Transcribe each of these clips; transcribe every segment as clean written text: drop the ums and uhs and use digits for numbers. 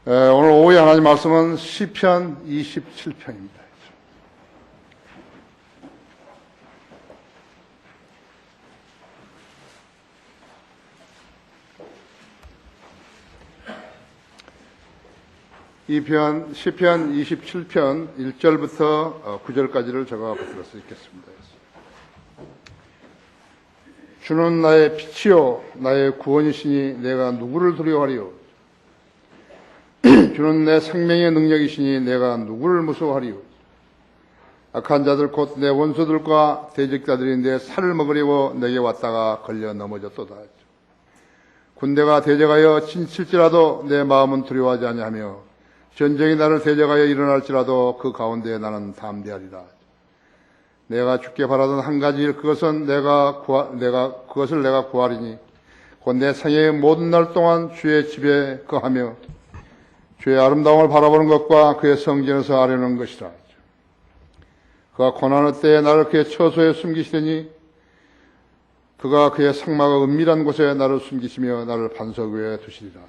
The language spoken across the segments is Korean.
오늘 오후에 하나님 말씀은 시편 27편입니다. 시편 27편 1절부터 9절까지를 제가 붙들어 수 있겠습니다. 주는 나의 빛이요 나의 구원이시니 내가 누구를 두려워하리요. 주는 내 생명의 능력이시니 내가 누구를 무서워하리요. 악한 자들 곧 내 원수들과 대적자들이 내 살을 먹으려고 내게 왔다가 걸려 넘어졌도다. 군대가 대적하여 친칠지라도 내 마음은 두려워하지 아니하며 전쟁이 나를 대적하여 일어날지라도 그 가운데 나는 담대하리라. 내가 주께 바라던 한 가지 일, 그것은 그것을 내가 구하리니 곧 내 생애의 모든 날 동안 주의 집에 거하며 주의 아름다움을 바라보는 것과 그의 성전에서 아뢰는 것이라. 그가 고난의 때에 나를 그의 처소에 숨기시더니 그가 그의 상막의 은밀한 곳에 나를 숨기시며 나를 반석 위에 두시리라.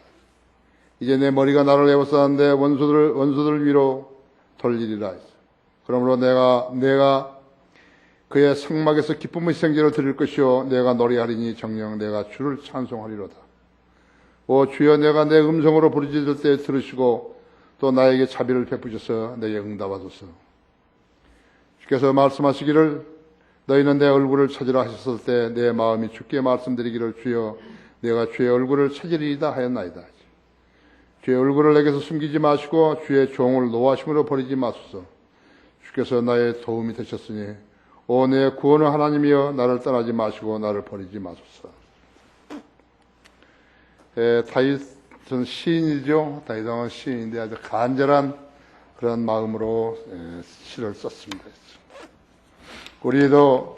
이제 내 머리가 나를 에워싸는데 원수들 위로 돌리리라. 그러므로 내가 그의 성막에서 기쁨의 생제를 드릴 것이요 내가 노래하리니 정녕 내가 주를 찬송하리로다. 오 주여, 내가 내 음성으로 부르짖을 때 들으시고 또 나에게 자비를 베푸셔서 내게 응답하소서. 주께서 말씀하시기를 너희는 내 얼굴을 찾으라 하셨을 때 내 마음이 주께 말씀드리기를 주여 내가 주의 얼굴을 찾으리이다 하였나이다. 주의 얼굴을 내게서 숨기지 마시고 주의 종을 노하심으로 버리지 마소서. 주께서 나의 도움이 되셨으니 오 내 구원의 하나님이여 나를 떠나지 마시고 나를 버리지 마소서. 다윗은 시인이죠. 다윗은 시인인데 아주 간절한 그런 마음으로 시를 썼습니다. 우리도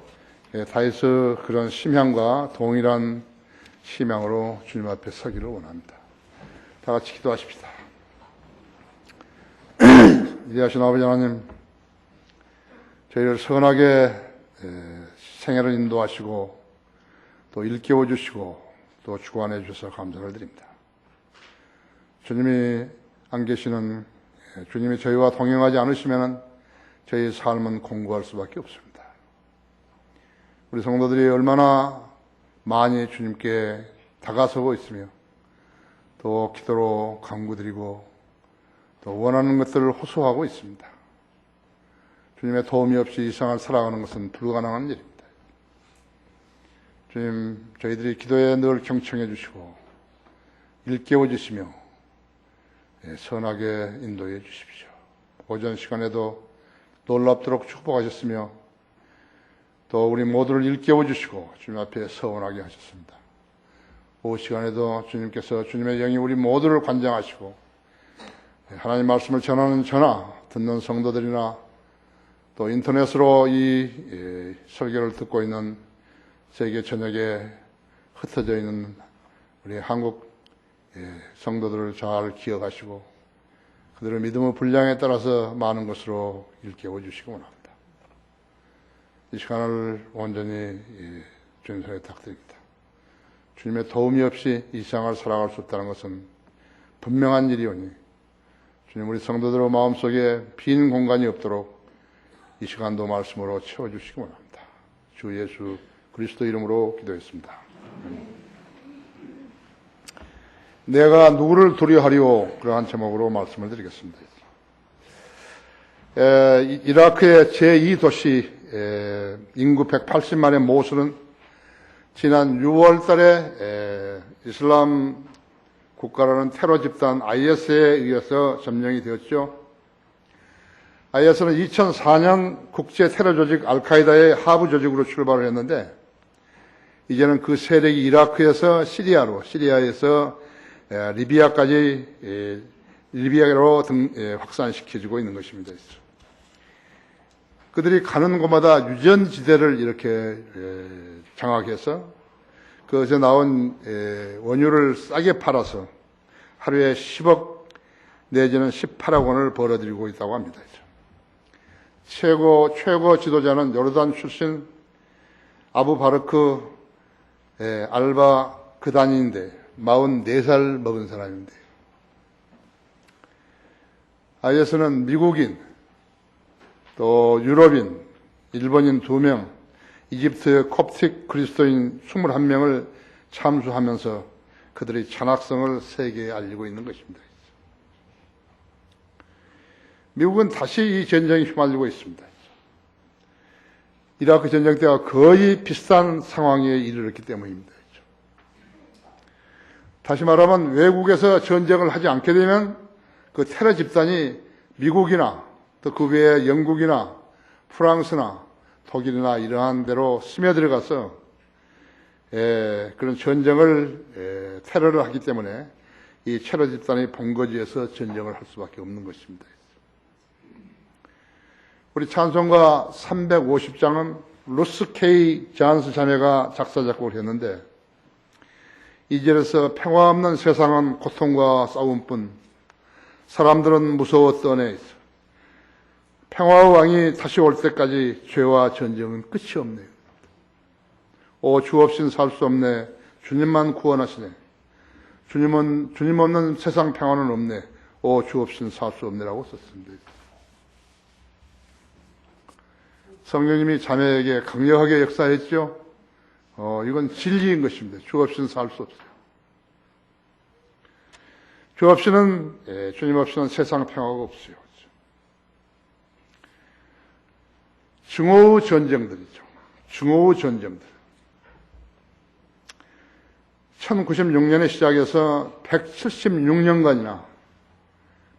다윗의 그런 심향과 동일한 심향으로 주님 앞에 서기를 원합니다. 다 같이 기도하십시다. 위대하신 아버지 하나님, 저희를 선하게 생애를 인도하시고 또 일깨워 주시고 또 주관해 주셔서 감사를 드립니다. 주님이 안 계시는, 주님이 저희와 동행하지 않으시면 저희의 삶은 공고할 수밖에 없습니다. 우리 성도들이 얼마나 많이 주님께 다가서고 있으며 또 기도로 간구드리고 또 원하는 것들을 호소하고 있습니다. 주님의 도움이 없이 이 세상을 살아가는 것은 불가능한 일입니다. 주님, 저희들이 기도에 늘 경청해 주시고 일깨워 주시며 선하게 인도해 주십시오. 오전 시간에도 놀랍도록 축복하셨으며 또 우리 모두를 일깨워 주시고 주님 앞에 서원하게 하셨습니다. 오후 시간에도 주님께서 주님의 영이 우리 모두를 관장하시고 하나님 말씀을 전하는 저나 듣는 성도들이나 또 인터넷으로 이 설교를 듣고 있는 세계 전역에 흩어져 있는 우리 한국 성도들을 잘 기억하시고 그들의 믿음의 분량에 따라서 많은 것으로 일깨워 주시기 원합니다. 이 시간을 온전히 주님 손에 탁드립니다. 주님의 도움이 없이 이 세상을 살아갈 수 없다는 것은 분명한 일이오니 주님, 우리 성도들의 마음속에 빈 공간이 없도록 이 시간도 말씀으로 채워주시기 원합니다. 주 예수 그리스도 이름으로 기도했습니다. 내가 누구를 두려워하리오, 그러한 제목으로 말씀을 드리겠습니다. 이라크의 제2도시 인구 180만의 모술은 지난 6월 달에 이슬람 국가라는 테러 집단 IS에 의해서 점령이 되었죠. IS는 2004년 국제 테러 조직 알카이다의 하부 조직으로 출발을 했는데 이제는 그 세력이 이라크에서 시리아에서 리비아로 확산시켜지고 있는 것입니다. 그들이 가는 곳마다 유전지대를 이렇게 장악해서 그것에 나온 원유를 싸게 팔아서 하루에 10억 내지는 18억 원을 벌어들이고 있다고 합니다. 최고 지도자는 요르단 출신 아부 바르크 알바 그단인데 44살 먹은 사람인데 IS는 미국인, 또 유럽인, 일본인 2명, 이집트의 콥틱 그리스도인 21명을 참수하면서 그들의 잔악성을 세계에 알리고 있는 것입니다. 미국은 다시 이 전쟁에 휘말리고 있습니다. 이라크 전쟁 때와 거의 비슷한 상황에 이르렀기 때문입니다. 다시 말하면 외국에서 전쟁을 하지 않게 되면 그 테러 집단이 미국이나 또 그 외에 영국이나 프랑스나 독일이나 이러한 데로 스며들어가서 그런 전쟁을 테러를 하기 때문에 이 테러 집단의 본거지에서 전쟁을 할 수밖에 없는 것입니다. 우리 찬송가 350장은 루스 K 잔스 자매가 작사 작곡을 했는데 2절에서 평화 없는 세상은 고통과 싸움뿐 사람들은 무서워 떠내 있어. 평화의 왕이 다시 올 때까지 죄와 전쟁은 끝이 없네요. 오, 주 없인 살 수 없네. 주님만 구원하시네. 주님 없는 세상 평화는 없네. 오, 주 없인 살 수 없네라고 썼습니다. 성령님이 자매에게 강력하게 역사했죠. 이건 진리인 것입니다. 주 없이는 살 수 없어요. 주 없이는, 주님 없이는 세상 평화가 없어요. 증오의 전쟁들이죠. 증오의 전쟁들. 1096년에 시작해서 176년간이나,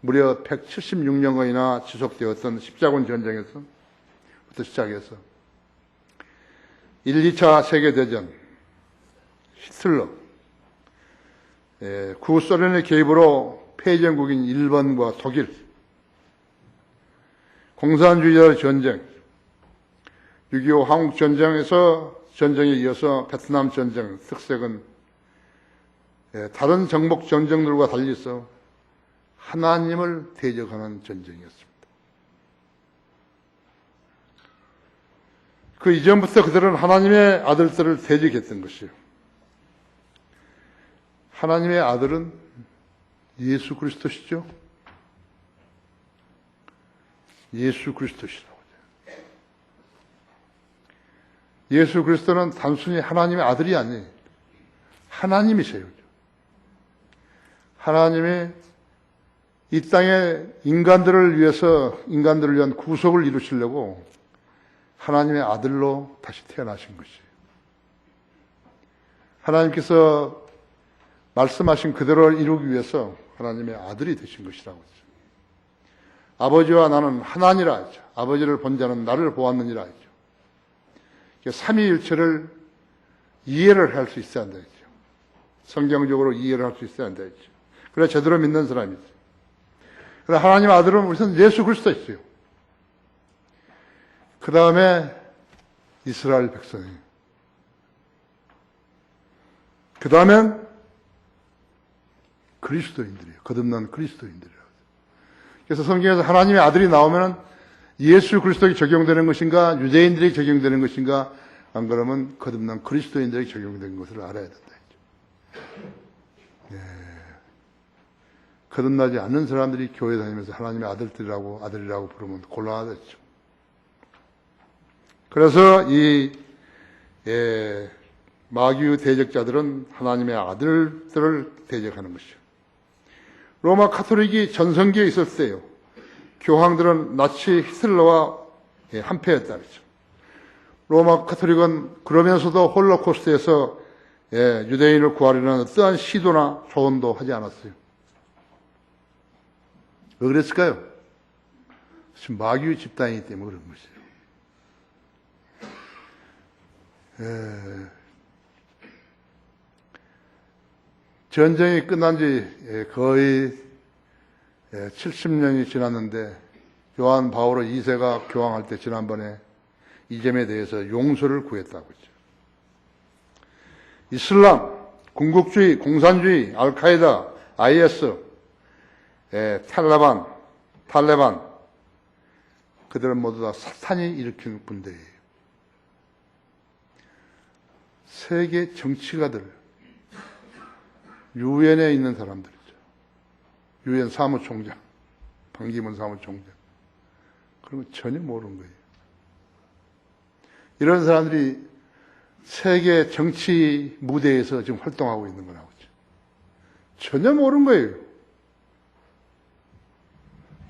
무려 176년간이나 지속되었던 십자군 전쟁에서부터 시작해서 1, 2차 세계대전, 히틀러, 구소련의 개입으로 패전국인 일본과 독일, 공산주의자의 전쟁, 6.25 한국전쟁에서 전쟁에 이어서 베트남 전쟁, 특색은 다른 정복 전쟁들과 달리서 하나님을 대적하는 전쟁이었습니다. 그 이전부터 그들은 하나님의 아들들을 대적했던 것이에요. 하나님의 아들은 예수 그리스도시죠. 예수 그리스도시라고. 예수 그리스도는 단순히 하나님의 아들이 아니에요. 하나님이세요. 하나님이 이 땅에 인간들을 위한 구속을 이루시려고 하나님의 아들로 다시 태어나신 것이에요. 하나님께서 말씀하신 그대로를 이루기 위해서 하나님의 아들이 되신 것이라고 했죠. 아버지와 나는 하나니라 했죠. 아버지를 본 자는 나를 보았느니라 했죠. 삼위일체를 이해를 할 수 있어야 한다 했죠. 성경적으로 이해를 할 수 있어야 한다 했죠. 그래 제대로 믿는 사람이죠. 그래 하나님의 아들은 우선 예수 그리스도였어요. 그 다음에 이스라엘 백성이에요. 그 다음엔 그리스도인들이에요. 거듭난 그리스도인들이에요. 그래서 성경에서 하나님의 아들이 나오면 예수 그리스도에게 적용되는 것인가, 유대인들에게 적용되는 것인가, 안 그러면 거듭난 그리스도인들에게 적용되는 것을 알아야 된다. 거듭나지 않는 사람들이 교회 다니면서 하나님의 아들이라고 부르면 곤란하겠죠. 그래서 이 마귀의 대적자들은 하나님의 아들들을 대적하는 것이죠. 로마 카톨릭이 전성기에 있었을 때요. 교황들은 나치 히틀러와 한패했다 그랬죠. 로마 카톨릭은 그러면서도 홀로코스트에서 유대인을 구하려는 어떠한 시도나 조언도 하지 않았어요. 왜 그랬을까요? 마귀의 집단이기 때문에 그런 것이에요. 전쟁이 끝난 지 거의 70년이 지났는데 요한 바오로 2세가 교황할 때 지난번에 이 점에 대해서 용서를 구했다고 했죠. 이슬람, 군국주의, 공산주의, 알카에다, IS, 탈레반, 그들은 모두 다 사탄이 일으킨 군대예요. 세계 정치가들, 유엔에 있는 사람들이죠. 유엔 사무총장, 반기문 사무총장. 그런 거 전혀 모르는 거예요. 이런 사람들이 세계 정치 무대에서 지금 활동하고 있는 거라고. 전혀 모르는 거예요.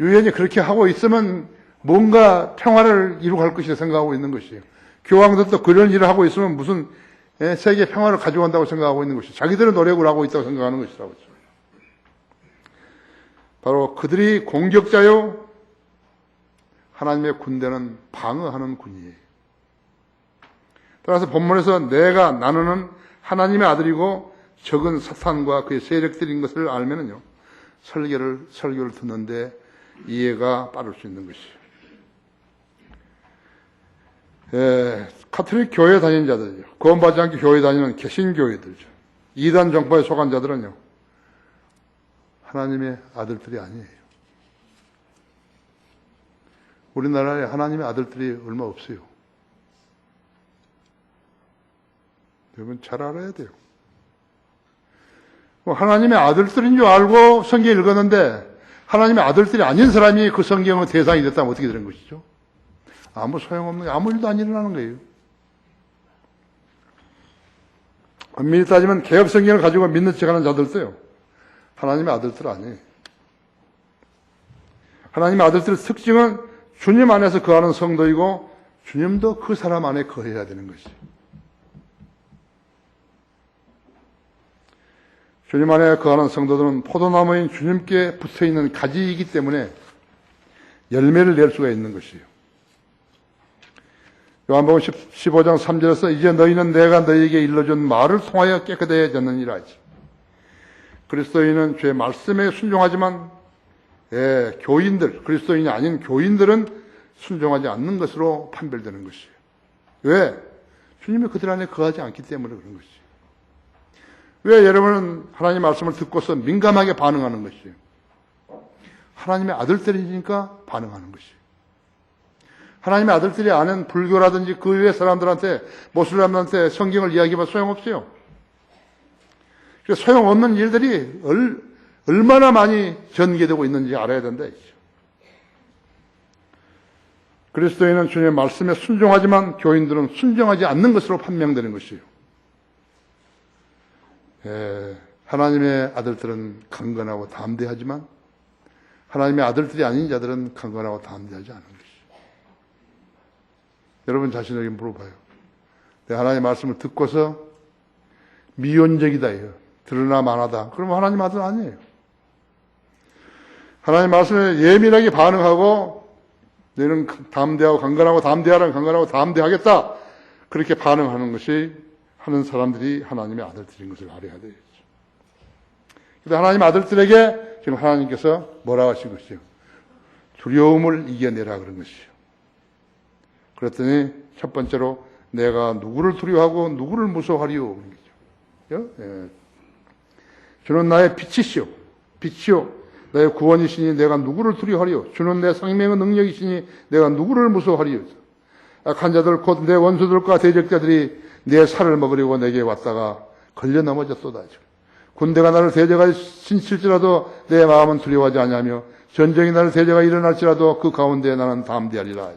유엔이 그렇게 하고 있으면 뭔가 평화를 이루어갈 것이라 생각하고 있는 것이에요. 교황들도 그런 일을 하고 있으면 무슨 세계 평화를 가져간다고 생각하고 있는 것이에요. 자기들은 노력을 하고 있다고 생각하는 것이라고. 바로 그들이 공격자요, 하나님의 군대는 방어하는 군이에요. 따라서 본문에서 나는 하나님의 아들이고 적은 사탄과 그의 세력들인 것을 알면은요, 설교를 듣는데 이해가 빠를 수 있는 것이에요. 카톨릭 교회 다니는 자들이요, 구원받지 않게 교회 다니는 개신교회들죠. 이단 정파에 속한 자들은요, 하나님의 아들들이 아니에요. 우리나라에 하나님의 아들들이 얼마 없어요. 여러분 잘 알아야 돼요. 하나님의 아들들인 줄 알고 성경 읽었는데 하나님의 아들들이 아닌 사람이 그 성경의 대상이 됐다면 어떻게 되는 것이죠? 아무 소용없는, 아무 일도 안 일어나는 거예요. 엄밀히 따지면 개혁 성경을 가지고 믿는 척하는 자들도요, 하나님의 아들들 아니에요. 하나님의 아들들의 특징은 주님 안에서 거하는 성도이고 주님도 그 사람 안에 거해야 되는 것이에요. 주님 안에 거하는 성도들은 포도나무인 주님께 붙어있는 가지이기 때문에 열매를 낼 수가 있는 것이에요. 요한복음 15장 3절에서 이제 너희는 내가 너희에게 일러준 말을 통하여 깨끗해졌느니라 하지. 그리스도인은 주의 말씀에 순종하지만 교인들, 그리스도인이 아닌 교인들은 순종하지 않는 것으로 판별되는 것이에요. 왜? 주님이 그들 안에 거하지 않기 때문에 그런 것이에요. 왜 여러분은 하나님의 말씀을 듣고서 민감하게 반응하는 것이에요? 하나님의 아들들이니까 반응하는 것이에요. 하나님의 아들들이 아는 불교라든지 그 외의 사람들한테, 모슬람들한테 성경을 이야기하면 소용없어요. 소용없는 일들이 얼마나 많이 전개되고 있는지 알아야 된다. 그리스도인은 주님의 말씀에 순종하지만 교인들은 순종하지 않는 것으로 판명되는 것이에요. 하나님의 아들들은 강건하고 담대하지만 하나님의 아들들이 아닌 자들은 강건하고 담대하지 않은 것이에요. 여러분 자신에게 물어봐요. 내가 하나님의 말씀을 듣고서 미온적이다, 드러나 마나다, 그러면 하나님 아들 아니에요. 하나님 말씀에 예민하게 반응하고 너는 담대하고 강건하고 담대하라, 강건하고 담대하겠다, 그렇게 반응하는 것이 하는 사람들이 하나님의 아들들인 것을 알아야 되겠죠. 그런데 하나님의 아들들에게 지금 하나님께서 뭐라고 하신 것이요? 두려움을 이겨내라 그런 것이요. 그랬더니 첫 번째로 내가 누구를 두려워하고 누구를 무서워하리요 그런 거죠. 주는 나의 빛이시오. 빛이요. 나의 구원이시니 내가 누구를 두려워하리요. 주는 내 생명의 능력이시니 내가 누구를 무서워하리요. 악한 자들 곧 내 원수들과 대적자들이 내 살을 먹으려고 내게 왔다가 걸려 넘어졌도다. 군대가 나를 대적하여 신칠지라도 내 마음은 두려워하지 아니하며 전쟁이 나를 대적하여 일어날지라도 그 가운데 나는 담대하리라.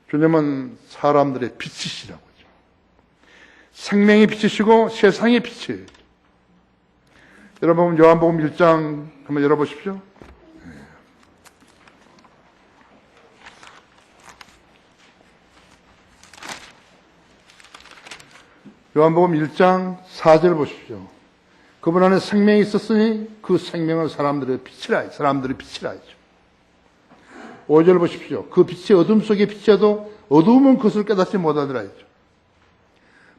주님은 사람들의 빛이시라고 하죠. 생명의 빛이시고 세상의 빛이에요. 여러분 요한복음 1장 한번 열어보십시오. 요한복음 1장 4절 보십시오. 그분 안에 생명이 있었으니 그 생명은 사람들의 빛이라, 사람들의 빛이라 했죠. 5절 보십시오. 그 빛이 어둠 속에 비쳐도 어두움은 그것을 깨닫지 못하더라 했죠.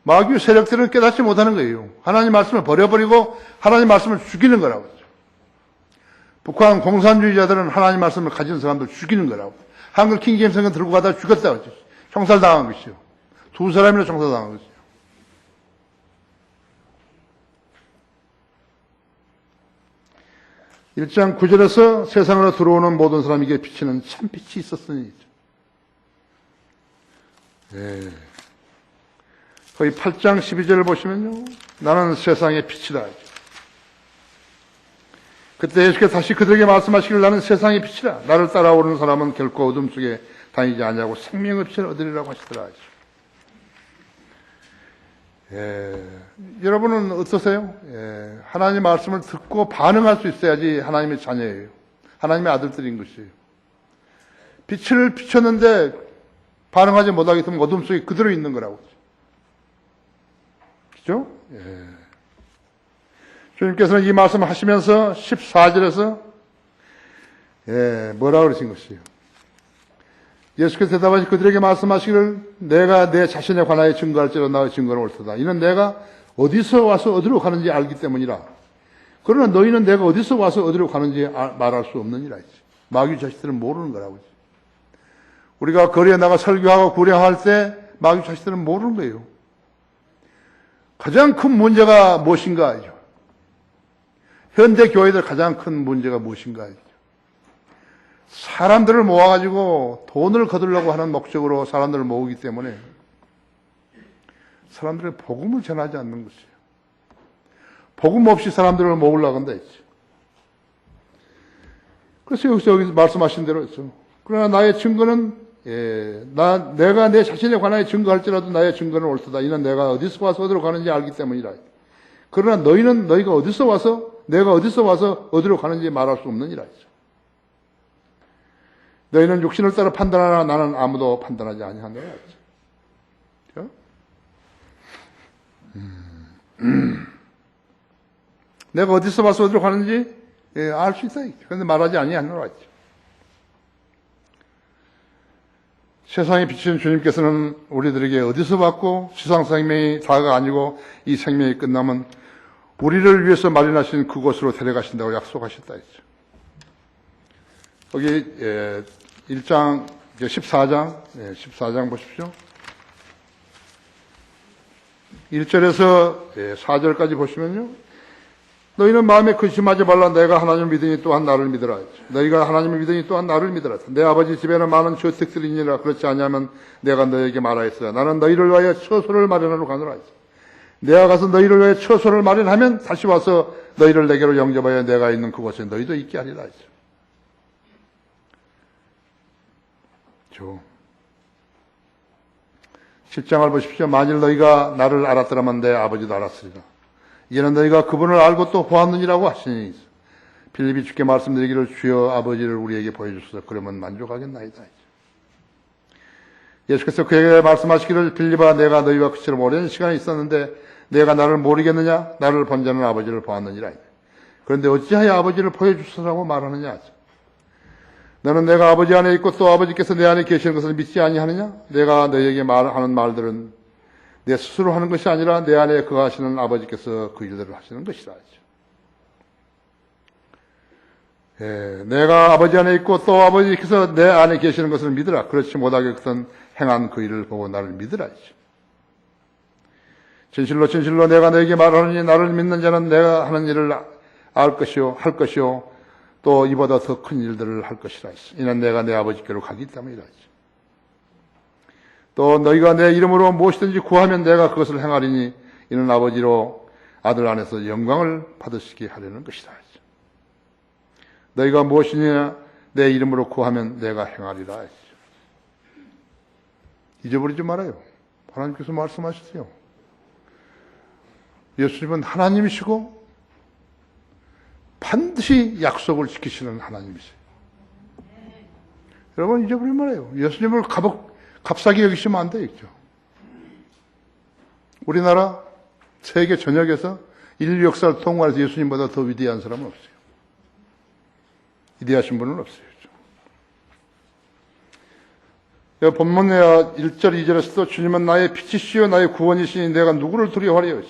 마귀 세력들은 깨닫지 못하는 거예요. 하나님 말씀을 버려버리고 하나님 말씀을 죽이는 거라고 했죠. 북한 공산주의자들은 하나님 말씀을 가진 사람들 죽이는 거라고. 한글 킹제임스는 들고 가다가 죽였다고 했죠. 총살당한 것이요. 2사람이나 총살당한 것이요. 일장 9절에서 세상으로 들어오는 모든 사람에게 비치는 참 빛이 있었으니. 거의 8장 12절을 보시면요. 나는 세상의 빛이다. 그때 예수께서 다시 그들에게 말씀하시기를 나는 세상의 빛이라. 나를 따라오는 사람은 결코 어둠 속에 다니지 않냐고 생명의 빛을 얻으리라고 하시더라. 여러분은 어떠세요? 하나님의 말씀을 듣고 반응할 수 있어야지 하나님의 자녀예요. 하나님의 아들들인 것이에요. 빛을 비췄는데 반응하지 못하게 되면 어둠 속에 그대로 있는 거라고. 그죠? 주님께서는 이 말씀을 하시면서 14절에서 뭐라 그러신 것이에요? 예수께서 대답하시 그들에게 말씀하시기를 내가 내 자신에 관하여 증거할지라 나의 증거는 옳도다. 이는 내가 어디서 와서 어디로 가는지 알기 때문이라. 그러나 너희는 내가 어디서 와서 어디로 가는지 말할 수 없느니라. 마귀 자식들은 모르는 거라고. 우리가 거리에 나가 설교하고 구령할 때 마귀 자식들은 모르는 거예요. 가장 큰 문제가 무엇인가? 현대 교회들 가장 큰 문제가 무엇인가? 사람들을 모아가지고 돈을 거두려고 하는 목적으로 사람들을 모으기 때문에 사람들의 복음을 전하지 않는 것이에요. 복음 없이 사람들을 모으려고 한다 했죠. 그래서 여기서 말씀하신 대로 했죠. 그러나 나의 증거는 내가 내 자신에 관하여 증거할지라도 나의 증거는 옳도다. 이는 내가 어디서 와서 어디로 가는지 알기 때문이라. 그러나 너희는 너희가 어디서 와서 내가 어디서 와서 어디로 가는지 말할 수 없느니라 했죠. 너희는 육신을 따라 판단하나 나는 아무도 판단하지 아니하노라 했죠. 내가 어디서 와서 어디로 가는지 알 수 있다. 그런데 말하지 아니하노라 했죠. 세상에 비치는 주님께서는 우리들에게 어디서 왔고 지상 생명이 다가 아니고 이 생명이 끝나면 우리를 위해서 마련하신 그곳으로 데려가신다고 약속하셨다 했죠. 여기 1장 14장 보십시오. 1절에서 4절까지 보시면요. 너희는 마음에 근심하지 말라. 내가 하나님을 믿으니 또한 나를 믿으라. 너희가 하나님을 믿으니 또한 나를 믿으라. 내 아버지 집에는 많은 저택들이 있느니라. 그렇지 않으면 내가 너희에게 말하였으라. 나는 너희를 위하여 처소를 마련하러 가노라. 내가 가서 너희를 위하여 처소를 마련하면 다시 와서 너희를 내게로 영접하여 내가 있는 그곳에 너희도 있게 하리라. 7장을 보십시오. 만일 너희가 나를 알았더라면 내 아버지도 알았으리라. 이제는 너희가 그분을 알고 또 보았느니라고 하시니 빌립이 주께 말씀드리기를 주여 아버지를 우리에게 보여주소서. 그러면 만족하겠나이다. 예수께서 그에게 말씀하시기를 빌립아 내가 너희와 그처럼 오랜 시간이 있었는데 내가 나를 모르겠느냐? 나를 본 자는 아버지를 보았느니라. 그런데 어찌하여 아버지를 보여주소서라고 말하느냐? 너는 내가 아버지 안에 있고 또 아버지께서 내 안에 계시는 것을 믿지 아니하느냐? 내가 너희에게 말하는 말들은 내 스스로 하는 것이 아니라 내 안에 거하시는 아버지께서 그 일들을 하시는 것이라. 내가 아버지 안에 있고 또 아버지께서 내 안에 계시는 것을 믿으라. 그렇지 못하겠던 행한 그 일을 보고 나를 믿으라. 진실로 진실로 내가 너에게 말하느니 나를 믿는 자는 내가 하는 일을 알 것이요 할 것이요 또 이보다 더 큰 일들을 할 것이라. 이는 내가 내 아버지께로 가기 때문이라. 또 너희가 내 이름으로 무엇이든지 구하면 내가 그것을 행하리니 이는 아버지로 아들 안에서 영광을 받으시게 하려는 것이다. 너희가 무엇이냐 내 이름으로 구하면 내가 행하리라. 잊어버리지 말아요. 하나님께서 말씀하시세요. 예수님은 하나님이시고 반드시 약속을 지키시는 하나님이세요. 여러분 잊어버리지 말아요. 예수님을 값싸게 여기시면 안 되겠죠. 우리나라 세계 전역에서 인류 역사를 통과해서 예수님보다 더 위대한 사람은 없어요. 위대하신 분은 없어요. 본문에 1절 2절에서도 주님은 나의 빛이시요 나의 구원이시니 내가 누구를 두려워하리요.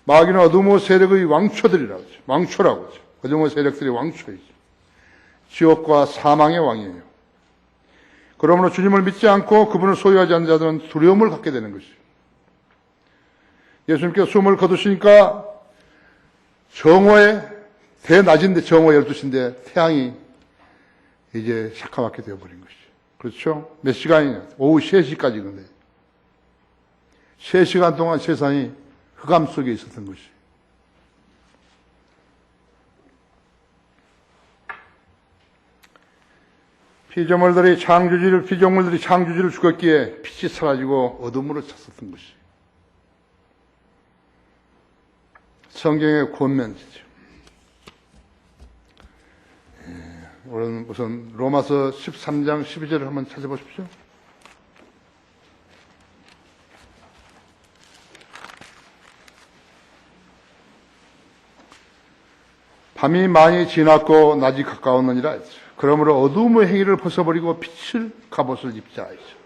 마귀는 어둠의 세력의 왕초들이라고 하죠. 왕초라고 하죠. 어둠의 세력들이 왕초이죠. 지옥과 사망의 왕이에요. 그러므로 주님을 믿지 않고 그분을 소유하지 않는 자들은 두려움을 갖게 되는 것이죠. 예수님께서 숨을 거두시니까 정오에 대낮인데 정오 12시인데 태양이 이제 새까맣게 되어버린 것이죠. 그렇죠? 몇 시간이냐? 오후 3시까지 근데 3시간 동안 세상이 흑암 속에 있었던 것이. 피조물들이 창조주를 죽었기에 빛이 사라지고 어둠으로 찼었던 것이 성경의 권면이죠. 오늘 우선 로마서 13장 12절을 한번 찾아보십시오. 밤이 많이 지났고 낮이 가까웠느니라 했죠. 그러므로 어두움의 행위를 벗어버리고 빛을 갑옷을 입자 했죠.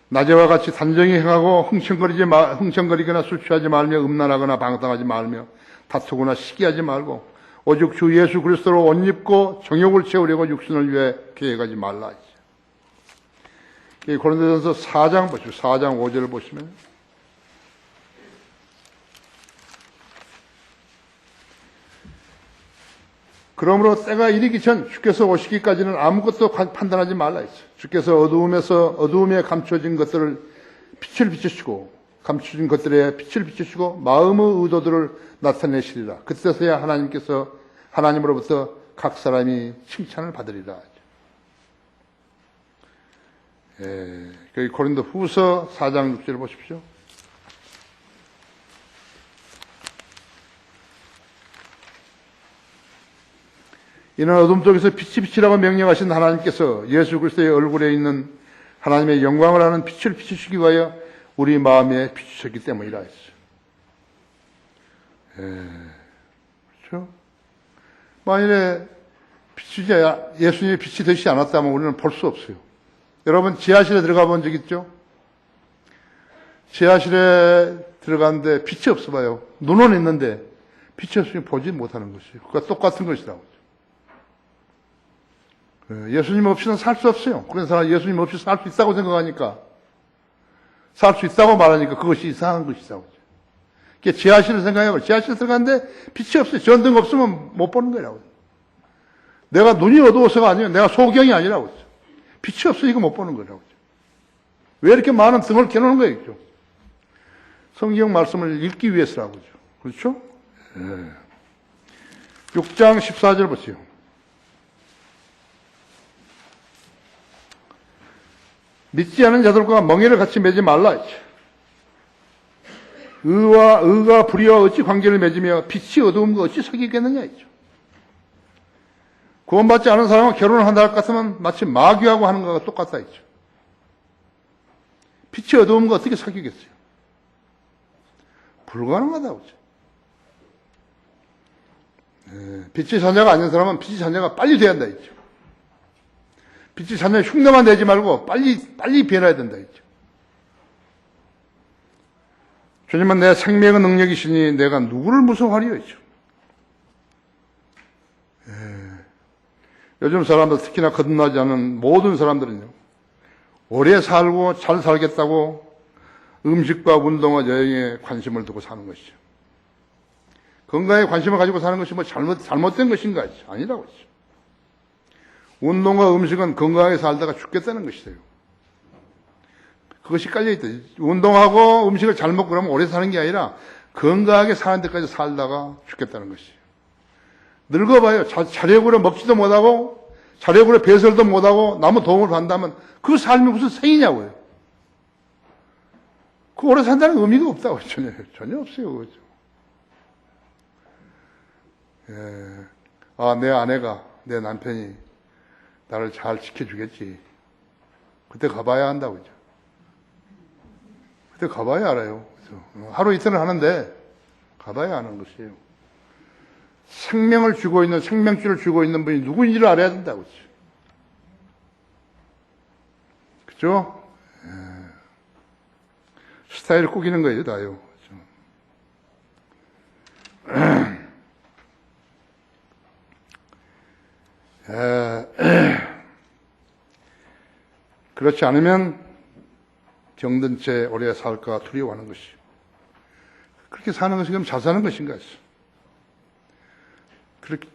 낮에와 같이 단정히 행하고 흥청거리거나 술 취하지 말며 음란하거나 방탕하지 말며 다투거나 시기하지 말고 오직 주 예수 그리스도로 옷 입고 정욕을 채우려고 육신을 위해 계획하지 말라 했죠. 고린도전서 4장 보시죠. 4장 5절을 보시면 그러므로 때가 이르기 전 주께서 오시기까지는 아무것도 판단하지 말라 했죠. 주께서 어두움에 감춰진 것들을 빛을 비추시고 감춰진 것들에 빛을 비추시고 마음의 의도들을 나타내시리라. 그때서야 하나님으로부터 각 사람이 칭찬을 받으리라. 여기 고린도 후서 4장 6절을 보십시오. 이는 어둠 속에서 빛이 빛이라고 명령하신 하나님께서 예수 그리스도의 얼굴에 있는 하나님의 영광을 아는 빛을 비추시기 위하여 우리 마음에 비추셨기 때문이라 했어요. 그렇죠? 만일에 예수님의 빛이 되시지 않았다면 우리는 볼 수 없어요. 여러분 지하실에 들어가 본 적 있죠? 지하실에 들어갔는데 빛이 없어 봐요. 눈은 있는데 빛이 없으면 보지 못하는 것이에요. 그것과 똑같은 것이라고. 예수님 없이는 살 수 없어요. 그래서 예수님 없이 살 수 있다고 생각하니까, 살 수 있다고 말하니까 그것이 이상한 것이라고. 그러니까 지하실을 생각해요. 지하실에 들어갔는데 빛이 없어요. 전등 없으면 못 보는 거라고. 내가 눈이 어두워서가 아니에요. 내가 소경이 아니라고. 빛이 없으니까 못 보는 거라고. 왜 이렇게 많은 등을 켜놓는 거예요? 성경 말씀을 읽기 위해서라고죠. 그렇죠? 6장 14절 보세요. 믿지 않은 자들과 멍에를 같이 매지 말라 했죠. 의가 불의와 어찌 관계를 맺으며 빛이 어두움과 어찌 사귀겠느냐 했죠. 구원받지 않은 사람과 결혼을 한다 할 것 같으면 마치 마귀하고 하는 것과 똑같다 했죠. 빛이 어두움과 어떻게 사귀겠어요? 불가능하다고 했죠. 빛의 자녀가 아닌 사람은 빛의 자녀가 빨리 돼야 한다 했죠. 빛의 자녀 흉내만 내지 말고 빨리 변해야 된다 했죠. 주님은 내 생명의 능력이시니 내가 누구를 무서워하리요 했죠. 요즘 사람들 특히나 거듭나지 않은 모든 사람들은요, 오래 살고 잘 살겠다고 음식과 운동과 여행에 관심을 두고 사는 것이죠. 건강에 관심을 가지고 사는 것이 뭐 잘못된 것인가? 아니라고 했죠. 운동과 음식은 건강하게 살다가 죽겠다는 것이에요. 그것이 깔려있다. 운동하고 음식을 잘 먹고 그러면 오래 사는 게 아니라 건강하게 사는 데까지 살다가 죽겠다는 것이에요. 늙어봐요. 자력으로 먹지도 못하고 자력으로 배설도 못하고 남의 도움을 받는다면 그 삶이 무슨 생이냐고요. 그 오래 산다는 의미가 없다고. 전혀 없어요. 그렇죠. 내 아내가, 내 남편이 나를 잘 지켜주겠지. 그때 가봐야 한다고 그죠. 그때 가봐야 알아요. 그죠? 하루 이틀은 하는데 가봐야 하는 것이에요. 생명을 주고 있는, 생명줄을 주고 있는 분이 누구인지를 알아야 된다고 그죠. 그죠? 스타일을 꾸기는 거예요, 다요. 그렇지 않으면 병든 채 오래 살까 두려워하는 것이요. 그렇게 사는 것이 그럼 잘 사는 것인가 했어. 그렇게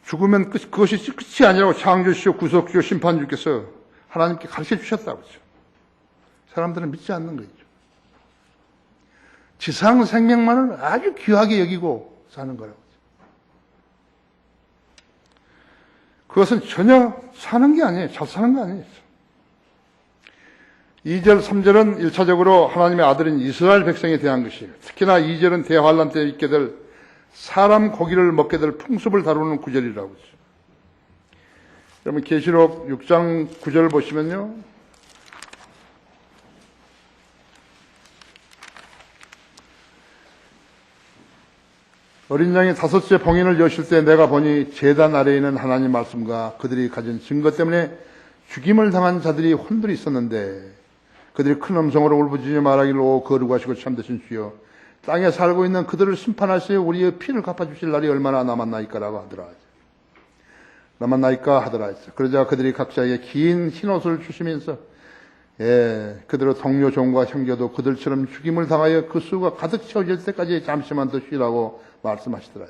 죽으면 그것이 끝이 아니라고 창조주요 구속주요 심판주께서 하나님께 가르쳐 주셨다고 그죠. 사람들은 믿지 않는 거죠. 지상 생명만을 아주 귀하게 여기고 사는 거라고. 그것은 전혀 사는 게 아니에요. 잘 사는 거 아니에요. 2절, 3절은 1차적으로 하나님의 아들인 이스라엘 백성에 대한 것이에요. 특히나 2절은 대환란 때 있게 될 사람 고기를 먹게 될 풍습을 다루는 구절이라고 했어요. 여러분 계시록 6장 9절 보시면요. 어린 양이 5째 봉인을 여실 때 내가 보니 제단 아래에 있는 하나님 말씀과 그들이 가진 증거 때문에 죽임을 당한 자들이 혼들이 있었는데 그들이 큰 음성으로 울부짖으며 말하기를 오 거룩하시고 참되신 주여 땅에 살고 있는 그들을 심판하시어 우리의 피를 갚아주실 날이 얼마나 남았나이까라고 하더라. 남았나이까 하더라. 그러자 그들이 각자에게 긴 흰옷을 주시면서 그들의 동료 종과 형제도 그들처럼 죽임을 당하여 그 수가 가득 채워질 때까지 잠시만 더 쉬라고 말씀하시더라.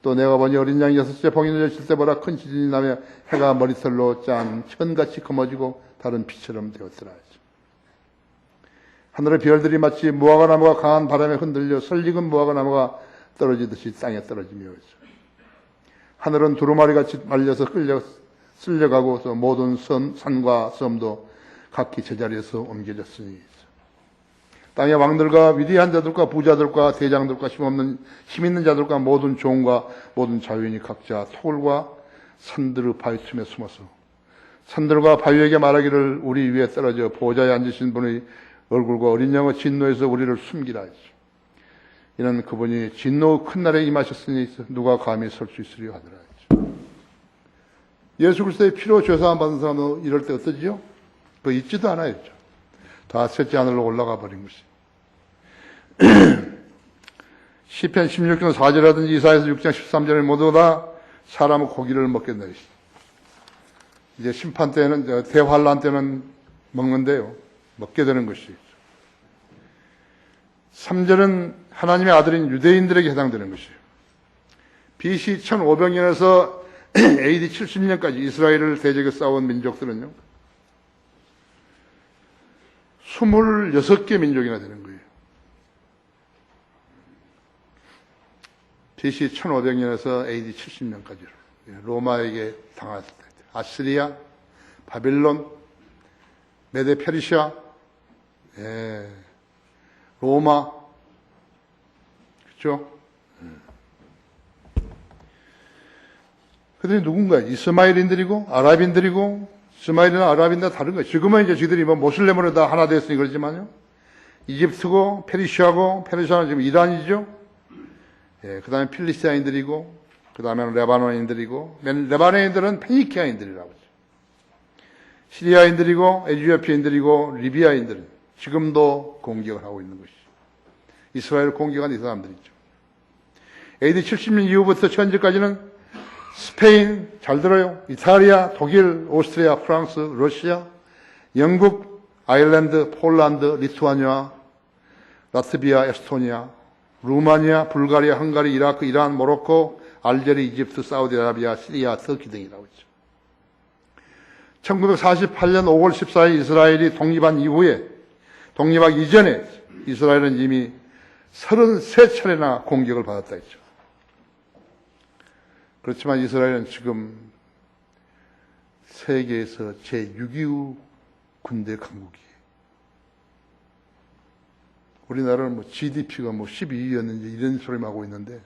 또 내가 보니 어린 양이 6째 봉인을 여실 때 보라 큰 지진이 나며 해가 머리털로 짠 천같이 검어지고 다른 피처럼 되었더라. 하늘의 별들이 마치 무화과 나무가 강한 바람에 흔들려 설익은 무화과 나무가 떨어지듯이 땅에 떨어지며 하늘은 두루마리같이 말려서 쓸려가고 또 모든 산과 섬도 각기 제자리에서 옮겨졌으니 땅의 왕들과 위대한 자들과 부자들과 대장들과 힘 있는 자들과 모든 종과 모든 자유인이 각자 토굴과 산들의 바위 틈에 숨어서 산들과 바위에게 말하기를 우리 위에 떨어져 보좌에 앉으신 분의 얼굴과 어린 양의 진노에서 우리를 숨기라 하죠. 이는 그분이 진노의 큰 날에 임하셨으니 누가 감히 설 수 있으려 하더라 하죠. 예수 그리스도의 피로 죄사함 받은 사람은 이럴 때 어떠지요? 그거 있지도 않아요. 다 셋째 하늘로 올라가 버린 것이. 시편 16장 4절이라든지 이사야서 6장 13절에 모두 다 사람의 고기를 먹게 된다. 이제 심판 때는 대환란 때는 먹는데요. 먹게 되는 것이. 3절은 하나님의 아들인 유대인들에게 해당되는 것이에요. BC 1500년에서 AD 70년까지 이스라엘을 대적해 싸운 민족들은요. 26개 민족이나 되는 거예요. BC 1500년에서 AD 70년까지로 로마에게 당했을 때 아시리아, 바빌론, 메데 페르시아, 로마, 그렇죠? 그들이 누군가요? 이스마일인들이고 아랍인들이고 이스마일이나 아랍인들 다른 거예요. 지금은 이제 저희들이 뭐 모슬렘으로 다 하나 됐으니 그러지만요. 이집트고 페르시아고 페르시아는 지금 이란이죠. 그 다음에 필리스타인들이고 그 다음에는 레바논인들이고 레바논인들은 페니키아인들이라고 하죠. 시리아인들이고 에티오피아인들이고 리비아인들은 지금도 공격을 하고 있는 것이죠. 이스라엘을 공격한 이 사람들이죠. AD 70년 이후부터 현재까지는 스페인, 잘 들어요. 이탈리아, 독일, 오스트리아, 프랑스, 러시아, 영국, 아일랜드, 폴란드, 리투아니아, 라트비아, 에스토니아, 루마니아, 불가리아, 헝가리, 이라크, 이란, 모로코, 알제리, 이집트, 사우디아라비아, 시리아, 터키 등이라고 했죠. 1948년 5월 14일 이스라엘이 독립한 이후에, 독립하기 이전에 이스라엘은 이미 33차례나 공격을 받았다 했죠. 그렇지만 이스라엘은 지금 세계에서 제6위 군대 강국이에요. 우리나라는 뭐 GDP가 뭐 12위였는지 이런 소리만 하고 있는데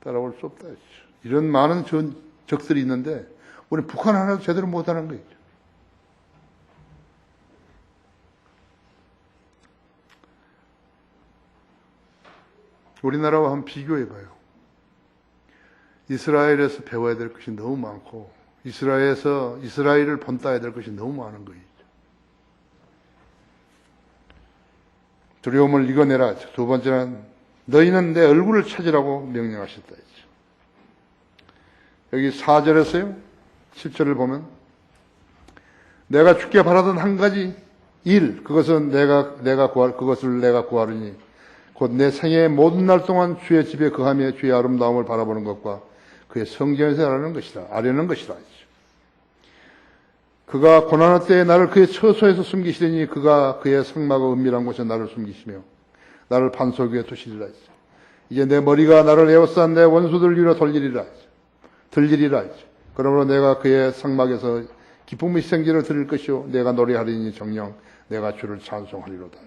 따라올 수 없다 했죠. 이런 많은 적들이 있는데 우리 북한 하나도 제대로 못하는 거죠. 우리나라와 한번 비교해봐요. 이스라엘에서 배워야 될 것이 너무 많고 이스라엘에서 이스라엘을 본따야 될 것이 너무 많은 거예요. 두려움을 이겨내라. 두 번째는 너희는 내 얼굴을 찾으라고 명령하셨다 했죠. 여기 4절에서요. 7절을 보면 내가 주께 바라던 한 가지 일 그것은 그것을 내가 구하리니 곧 내 생애의 모든 날 동안 주의 집에 거하며 주의 아름다움을 바라보는 것과 그의 성전에서 아려는 것이라. 그가 고난의 때에 나를 그의 처소에서 숨기시더니 그가 그의 성막의 은밀한 곳에 나를 숨기시며 나를 반석 위에 두시리라. 이제 내 머리가 나를 에워싼 내 원수들 위로 들리리라. 그러므로 내가 그의 성막에서 기쁨의 생기를 드릴 것이요 내가 노래하리니 정녕 내가 주를 찬송하리로다.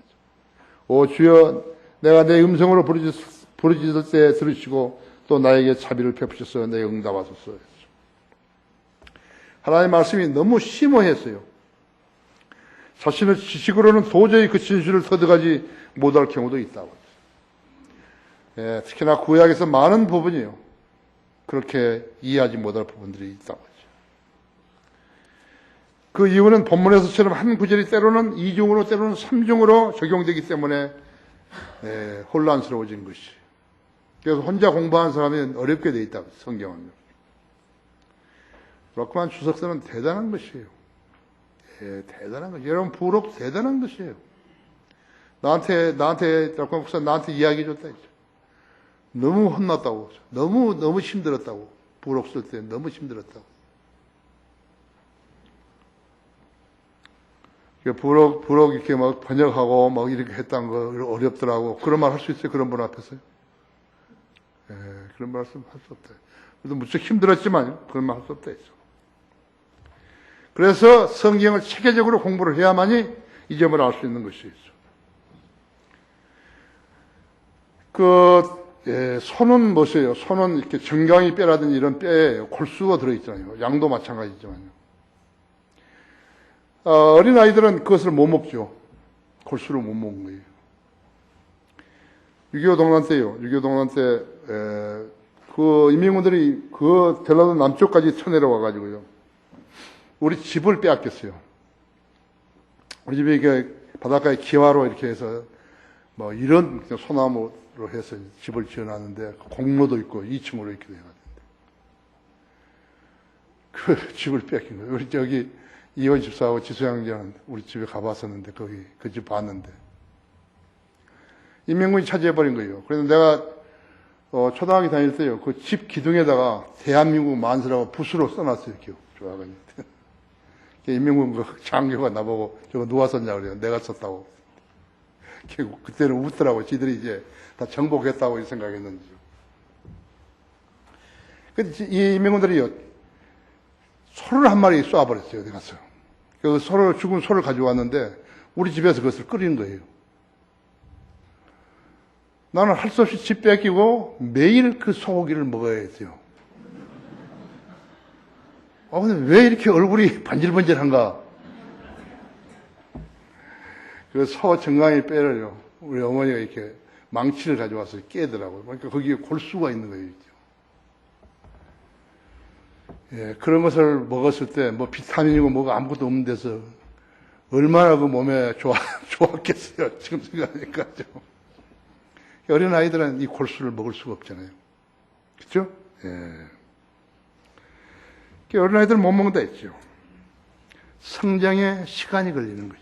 오 주여, 내가 내 음성으로 부르짖을 때 들으시고 또 나에게 자비를 베푸셔서 내 응답하소서. 하나님의 말씀이 너무 심오했어요. 자신의 지식으로는 도저히 그 진실을 터득하지 못할 경우도 있다고. 예, 특히나 구약에서 많은 부분이요, 그렇게 이해하지 못할 부분들이 있다고 하죠. 그 이유는 본문에서처럼 한 구절이 때로는 2중으로 때로는 3중으로 적용되기 때문에 혼란스러워진 것이. 그래서 혼자 공부하는 사람이 어렵게 돼 있다고, 성경은. 그렇구만, 주석서는 대단한 것이에요. 예, 대단한 것이에요. 여러분, 부록 대단한 것이에요. 나한테 락관 목사 나한테 이야기해 줬다 했죠. 너무 혼났다고, 너무 힘들었다고, 부록 쓸 때 너무 힘들었다고. 부록 이렇게 막 번역하고 막 이렇게 했다는 거 어렵더라고. 그런 말 할 수 있어요? 그런 분 앞에서요? 예, 그런 말씀 할 수 없다. 그래도 무척 힘들었지만 그런 말 할 수 없다 했죠. 그래서 성경을 체계적으로 공부를 해야만이 이 점을 알 수 있는 것이죠. 소는 무엇이에요? 소는 이렇게 정강이 뼈라든지 이런 뼈에 골수가 들어있잖아요. 양도 마찬가지지만요. 어린아이들은 그것을 못 먹죠. 골수를 못 먹는 거예요. 6.25 동란 때요. 6.25 동란 때, 그 인민군들이 그 전라도 남쪽까지 쳐내려와가지고요. 우리 집을 빼앗겼어요. 우리 집이 이게 바닷가에 기와로 이렇게 해서 뭐 이런 소나무로 해서 집을 지어놨는데 공로도 있고 2층으로 이렇게 돼가지고 그 집을 뺏긴 거예요. 우리 저기 이원 집사하고 지수양자는 우리 집에 가봤었는데 거기 그 집 봤는데 인민군이 차지해버린 거예요. 그래서 내가 초등학교 다닐 때요 그 집 기둥에다가 대한민국 만세라고 붓으로 써놨어요. 이렇게 좋아가지고 인민군 그 장교가 나보고 저거 누가 썼냐 그래요. 내가 썼다고. 그때는 웃더라고. 지들이 이제 다 정복했다고 생각했는지. 근데 이 인민군들이요 소를 한 마리 쏘아버렸어요. 어디 가서. 그 죽은 소를 가져왔는데 우리 집에서 그것을 끓이는 거예요. 나는 할 수 없이 집 뺏기고 매일 그 소고기를 먹어야 했어요. 근데 왜 이렇게 얼굴이 반질반질한가? 그 소 정강이 뼈를요, 우리 어머니가 이렇게 망치를 가져와서 깨더라고요. 그러니까 거기에 골수가 있는 거예요. 예, 그런 것을 먹었을 때, 뭐 비타민이고 뭐가 아무것도 없는 데서 얼마나 그 몸에 좋았겠어요. 지금 생각하니까. 어린 아이들은 이 골수를 먹을 수가 없잖아요. 그렇죠? 예. 어린아이들은 못 먹는다 했죠. 성장에 시간이 걸리는 거죠.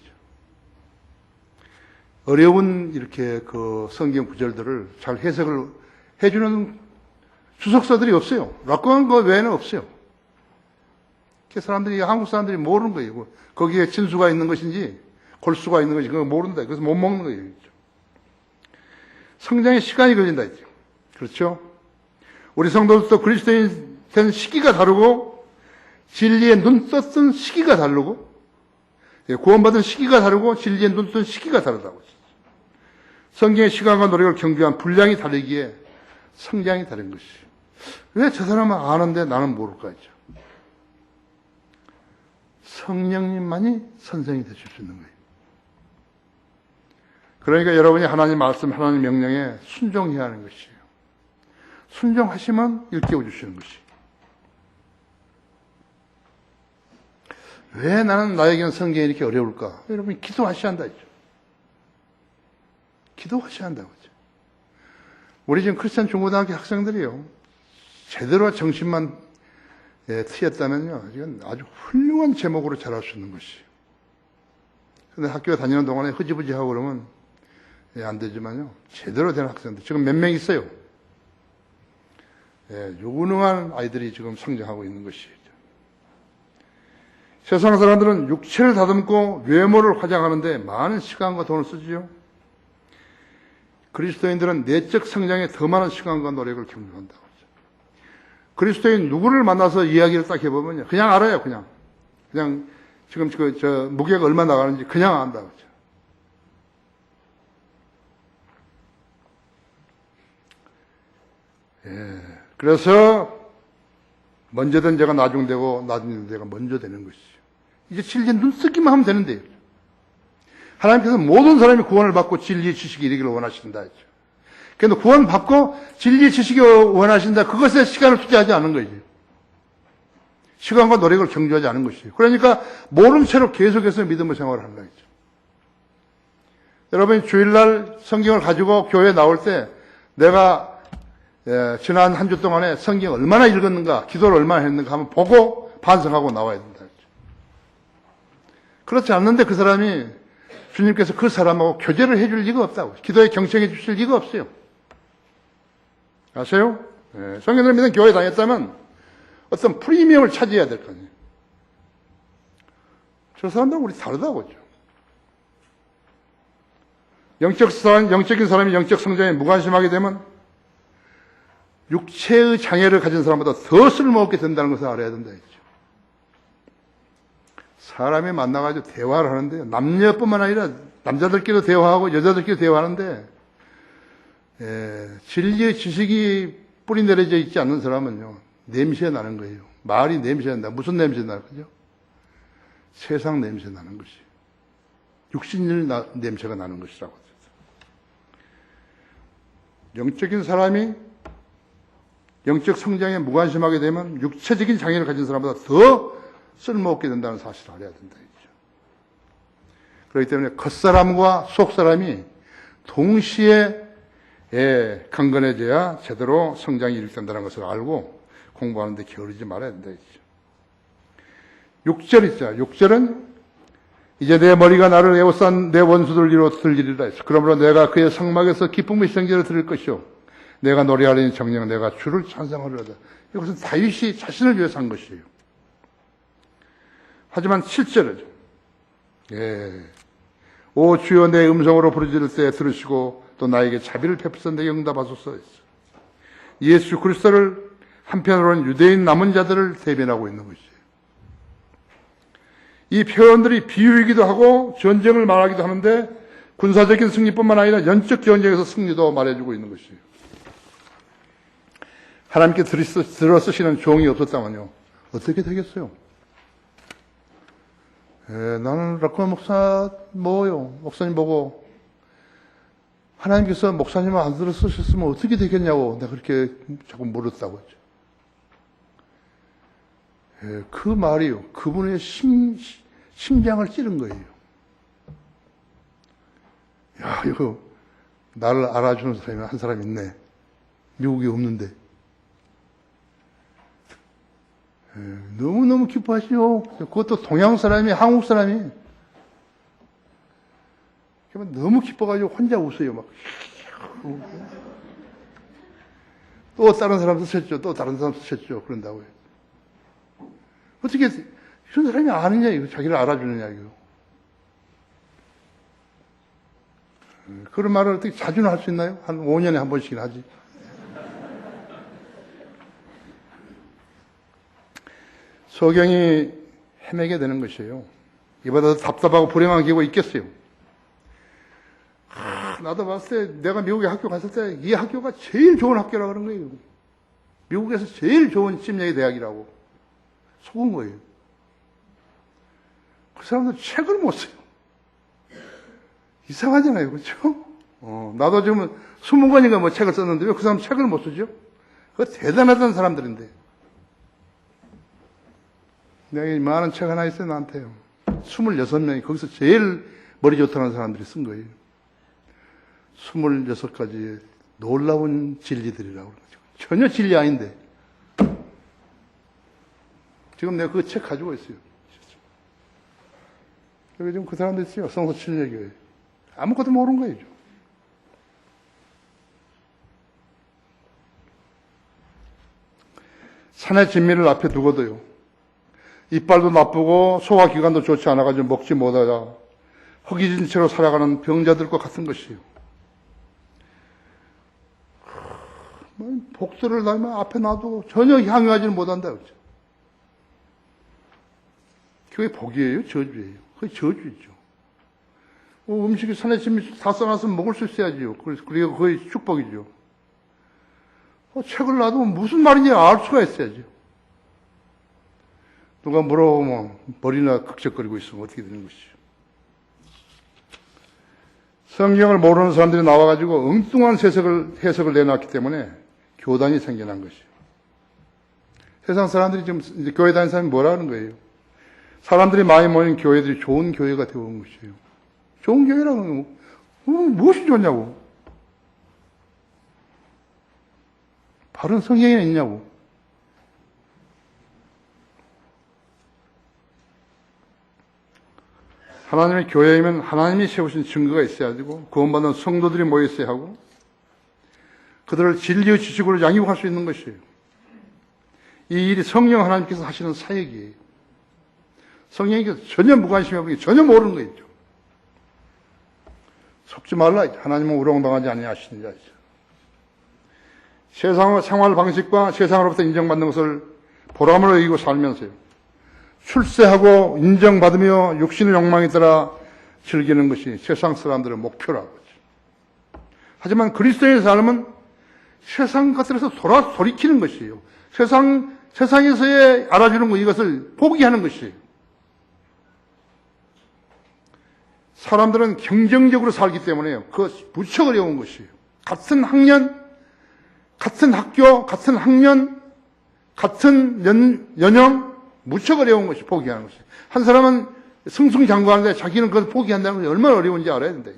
어려운 이렇게 그 성경 구절들을 잘 해석을 해주는 주석서들이 없어요. 락관 거 외에는 없어요. 한국 사람들이 모르는 거예요. 거기에 진수가 있는 것인지 골수가 있는 것인지 그걸 모른다. 그래서 못 먹는 거예요. 성장에 시간이 걸린다 했죠. 그렇죠? 우리 성도들도 그리스도인 된 시기가 다르고 진리에 눈 떴던 시기가 다르고 구원받은 시기가 다르고 진리에 눈 떴던 시기가 다르다고. 성경의 시간과 노력을 경비한 분량이 다르기에 성장이 다른 것이. 왜 저 사람은 아는데 나는 모를까 했죠. 성령님만이 선생이 되실 수 있는 거예요. 그러니까 여러분이 하나님 말씀, 하나님 명령에 순종해야 하는 것이에요. 순종하시면 일깨워 주시는 것이에요. 왜 나에게는 성경이 이렇게 어려울까? 여러분이 기도하셔야 한다 했죠. 기도하셔야 한다고 했죠. 우리 지금 크리스천 중고등학교 학생들이요. 제대로 정신만 트였다면요. 이건 아주 훌륭한 제목으로 자랄 수 있는 것이에요. 근데 학교에 다니는 동안에 흐지부지하고 그러면 안 되지만요. 제대로 된 학생들. 지금 몇 명 있어요. 유능한 아이들이 지금 성장하고 있는 것이죠. 세상 사람들은 육체를 다듬고 외모를 화장하는데 많은 시간과 돈을 쓰지요. 그리스도인들은 내적 성장에 더 많은 시간과 노력을 경유한다고 하죠. 그리스도인 누구를 만나서 이야기를 딱 해보면요. 그냥 알아요, 그냥. 지금 무게가 얼마 나가는지 그냥 안다, 그죠. 예. 그래서 먼저 된 자가 나중되고 나중 된 자가 먼저 되는 것이죠. 이제 진리에 눈쓰기만 하면 되는데요. 하나님께서 모든 사람이 구원을 받고 진리의 지식이 이르기를 원하신다 했죠. 그런데 구원 받고 진리의 지식이 원하신다. 그것에 시간을 투자하지 않은 거죠. 시간과 노력을 경주하지 않은 것이죠. 그러니까 모른 채로 계속해서 믿음의 생활을 하는 거죠. 여러분이 주일날 성경을 가지고 교회에 나올 때 내가 지난 한 주 동안에 성경 얼마나 읽었는가, 기도를 얼마나 했는가 한번 보고 반성하고 나와야 된다. 그렇지 않는데 그 사람이 주님께서 그 사람하고 교제를 해줄 리가 없다고. 기도에 경청해 주실 리가 없어요. 아세요? 성경을 믿는 교회에 다녔다면 어떤 프리미엄을 차지해야 될 거 아니에요. 저 사람들은 우리 다르다고죠. 영적인 사람이 영적 성장에 무관심하게 되면 육체의 장애를 가진 사람보다 더 쓸모없게 된다는 것을 알아야 된다 했죠. 사람이 만나가지고 대화를 하는데 남녀뿐만 아니라 남자들끼리도 대화하고 여자들끼리도 대화하는데 진리의 지식이 뿌리 내려져 있지 않는 사람은요 냄새 나는 거예요. 말이 냄새 난다. 무슨 냄새 나요? 그죠? 세상 냄새 나는 것이 육신일 냄새가 나는 것이라고. 영적인 사람이 영적 성장에 무관심하게 되면 육체적인 장애를 가진 사람보다 더 쓸모없게 된다는 사실을 알아야 된다. 그렇기 때문에 겉사람과 속사람이 동시에 강건해져야 제대로 성장이 이루어진다는 것을 알고 공부하는데 게으르지 말아야 된다. 6절 있죠. 6절은 이제 내 머리가 나를 에워싼 내 원수들 위로 들리리라 했어. 그러므로 내가 그의 성막에서 기쁨의 시정제를 드릴 것이요 내가 노래하리니 정녕 내가 주를 찬송하리로다. 이것은 다윗이 자신을 위해서 한 것이에요. 하지만 7절이죠. 오 주여 내 음성으로 부르짖을 때 들으시고 또 나에게 자비를 베푸사 내게 응답하소서 했어. 예수 그리스도를 한편으로는 유대인 남은 자들을 대변하고 있는 것이에요. 이 표현들이 비유이기도 하고 전쟁을 말하기도 하는데 군사적인 승리뿐만 아니라 영적 전쟁에서 승리도 말해주고 있는 것이에요. 하나님께 들어 쓰시는 종이 없었다면요 어떻게 되겠어요? 나는 락커 목사 목사님 보고 하나님께서 목사님을 안 들어 쓰셨으면 어떻게 되겠냐고 내가 그렇게 자꾸 물었다고 했죠. 그 말이요 그분의 심장을 찌른 거예요. 야 이거 나를 알아주는 사람이 한 사람 있네. 미국에 없는데. 너무너무 기뻐하시죠. 그것도 동양 사람이, 한국 사람이. 너무 기뻐가지고 혼자 웃어요, 막. 또 다른 사람도 쓰셨죠. 또 다른 사람도 쓰셨죠. 그런다고요. 어떻게, 이런 사람이 아느냐, 이거. 자기를 알아주느냐, 이거. 그런 말을 어떻게 자주는 할 수 있나요? 한 5년에 한 번씩은 하지. 소경이 헤매게 되는 것이에요. 이보다 더 답답하고 불행한 경우가 있겠어요. 나도 봤을 때 내가 미국에 학교 갔을 때 이 학교가 제일 좋은 학교라고 그런 거예요. 미국에서 제일 좋은 심리의 대학이라고 속은 거예요. 그 사람들 책을 못 써요. 이상하잖아요. 그렇죠? 나도 지금 20권인가 뭐 책을 썼는데 왜 그 사람 책을 못 쓰죠? 그거 대단하다는 사람들인데. 내가 많은 책 하나 있어요, 나한테요. 26명이 거기서 제일 머리 좋다는 사람들이 쓴 거예요. 26가지의 놀라운 진리들이라고 그러죠. 전혀 진리 아닌데. 지금 내가 그 책 가지고 있어요. 여기 지금 그 사람들 있어요. 성서 칠례교회. 아무것도 모르는 거예요. 산의 진미를 앞에 두고도요. 이빨도 나쁘고 소화기관도 좋지 않아가지고 먹지 못하자 허기진 채로 살아가는 병자들과 같은 것이에요. 복도를 다니면 앞에 놔두고 전혀 향유하지는 못한다. 그렇죠? 그게 복이에요? 저주예요? 그게 저주죠. 음식이 산에 다 써놨으면 먹을 수 있어야지요. 그리고 거의 축복이죠. 책을 놔두면 무슨 말인지 알 수가 있어야죠. 누가 물어보면 머리나 극적거리고 있으면 어떻게 되는 것이죠. 성경을 모르는 사람들이 나와가지고 엉뚱한 해석을 내놨기 때문에 교단이 생겨난 것이에요. 세상 사람들이 지금 이제 교회 다니는 사람이 뭐라 하는 거예요? 사람들이 많이 모인 교회들이 좋은 교회가 되어온 것이에요. 좋은 교회라는 건 무엇이 좋냐고. 바른 성경에 있냐고. 하나님의 교회이면 하나님이 세우신 증거가 있어야 되고 구원받은 성도들이 모여 있어야 하고 그들을 진리의 지식으로 양육할 수 있는 것이에요. 이 일이 성령 하나님께서 하시는 사역이에요. 성령님께서 전혀 무관심하고 전혀 모르는 거죠. 속지 말라. 하나님은 우롱당하지 아니하시는 자이죠. 세상의 생활 방식과 세상으로부터 인정받는 것을 보람을 여기고 살면서요. 출세하고 인정받으며 육신의 욕망에 따라 즐기는 것이 세상 사람들의 목표라고 하죠. 하지만 그리스도의 삶은 세상 것들에서 돌이키는 것이에요. 세상에서의 알아주는 것, 이것을 포기하는 것이에요. 사람들은 경쟁적으로 살기 때문에 그 무척 어려운 것이에요. 같은 학년, 같은 학교, 같은 학년, 같은 연령, 무척 어려운 것이 포기하는 것이에요. 한 사람은 승승장구하는데 자기는 그걸 포기한다는 것이 얼마나 어려운지 알아야 된다.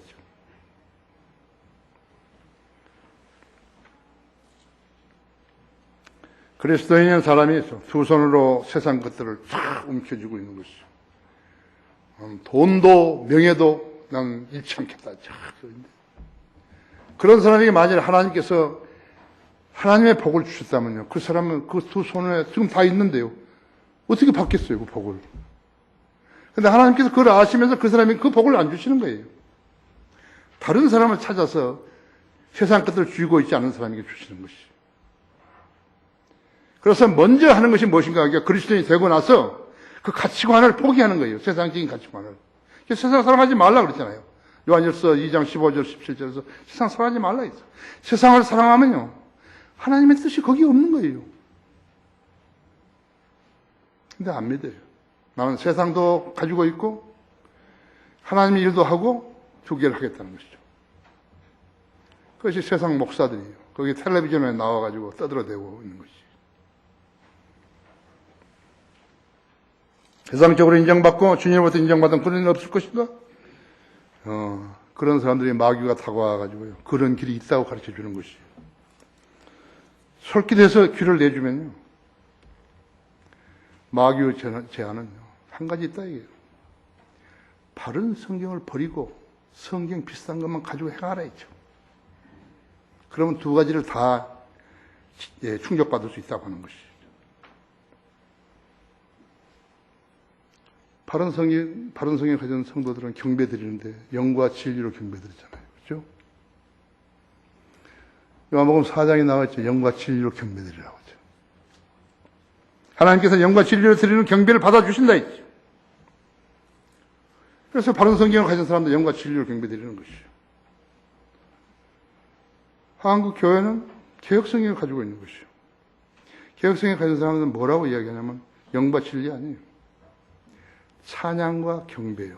그리스도인인 사람이 두 손으로 세상 것들을 쫙 움켜쥐고 있는 것이죠. 돈도 명예도 난 잃지 않겠다. 그런 사람에게 만일 하나님께서 하나님의 복을 주셨다면요. 그 사람은 그 두 손에 지금 다 있는데요. 어떻게 받겠어요, 그 복을. 근데 하나님께서 그걸 아시면서 그 사람이 그 복을 안 주시는 거예요. 다른 사람을 찾아서 세상 것들을 쥐고 있지 않은 사람에게 주시는 것이죠. 그래서 먼저 하는 것이 무엇인가? 그러니까 그리스도인이 되고 나서 그 가치관을 포기하는 거예요. 세상적인 가치관을. 세상 사랑하지 말라 그랬잖아요. 요한일서 2장 15절 17절에서 세상 사랑하지 말라 했어요. 세상을 사랑하면요. 하나님의 뜻이 거기에 없는 거예요. 근데 안 믿어요. 나는 세상도 가지고 있고 하나님의 일도 하고 두 개를 하겠다는 것이죠. 그것이 세상 목사들이에요. 거기 텔레비전에 나와가지고 떠들어대고 있는 것이죠. 세상적으로 인정받고 주님으로부터 인정받은 그런 일 없을 것인가? 그런 사람들이 마귀가 다가와가지고요. 그런 길이 있다고 가르쳐 주는 것이에요. 솔깃해서 귀를 내주면요. 마귀의 제안은 한 가지 있다 이게요. 바른 성경을 버리고 성경 비슷한 것만 가지고 행하라 했죠. 그러면 두 가지를 다 충족받을 수 있다고 하는 것이죠. 바른 성경을 가진 성도들은 경배 드리는데 영과 진리로 경배 드리잖아요. 그렇죠? 요한복음 4장에 나와 있죠. 영과 진리로 경배 드리라고 하죠. 하나님께서 영과 진리로 드리는 경배를 받아주신다 했죠. 그래서 바른 성경을 가진 사람들 영과 진리로 경배 드리는 것이죠. 한국 교회는 개혁성경을 가지고 있는 것이죠. 개혁성경을 가진 사람들은 뭐라고 이야기하냐면 영과 진리 아니에요. 찬양과 경배요.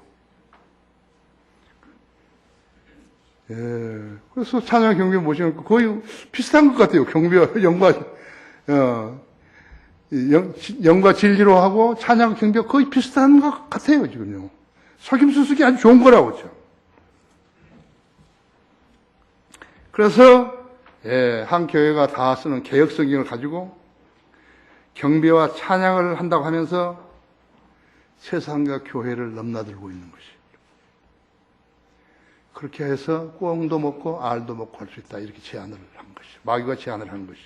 예. 그래서 찬양, 경배 모시는 거의 비슷한 것 같아요. 경배와 영과 진리로 하고 찬양, 경배가 거의 비슷한 것 같아요, 지금요. 속임수수기 아주 좋은 거라고 그죠. 그래서 한 교회가 다 쓰는 개혁성경을 가지고 경배와 찬양을 한다고 하면서 세상과 교회를 넘나들고 있는 것이. 그렇게 해서 꽁도 먹고 알도 먹고 할 수 있다. 이렇게 제안을 한 것이. 마귀가 제안을 한 것이.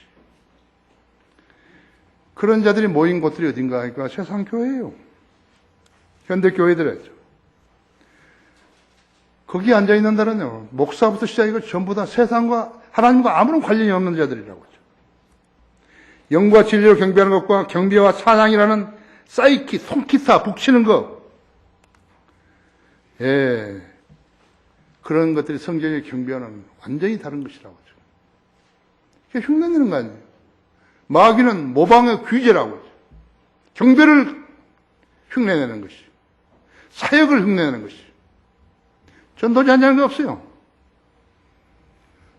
그런 자들이 모인 곳들이 어딘가 하니까 세상 교회예요. 현대 교회들이죠. 거기 앉아 있는 자는요. 목사부터 시작이고 전부 다 세상과 하나님과 아무런 관련이 없는 자들이라고 하죠. 영과 진리로 경배하는 것과 경배와 찬양이라는 사이키, 통기타, 북치는 것. 예. 그런 것들이 성경의 경배와는 완전히 다른 것이라고. 그게 흉내내는 거 아니에요. 마귀는 모방의 규제라고. 경배를 흉내내는 것이. 사역을 흉내내는 것이. 전도지 하는 게 없어요.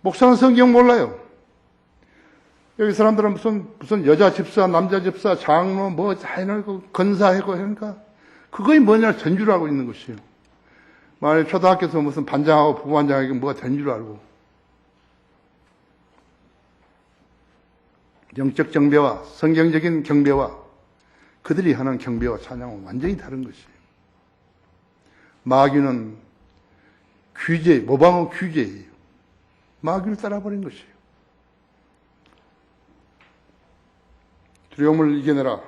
목사는 성경 몰라요. 여기 사람들은 무슨 여자 집사, 남자 집사, 장로, 건사하고 하니까 그거이 뭐냐 된 줄 알고 있는 것이에요. 만약에 초등학교에서 무슨 반장하고 부반장하고 뭐가 된 줄 알고. 영적 경배와 성경적인 경배와 그들이 하는 경배와 찬양은 완전히 다른 것이에요. 마귀는 규제, 모방의 규제예요. 마귀를 따라버린 것이에요. 두려움을 이겨내라.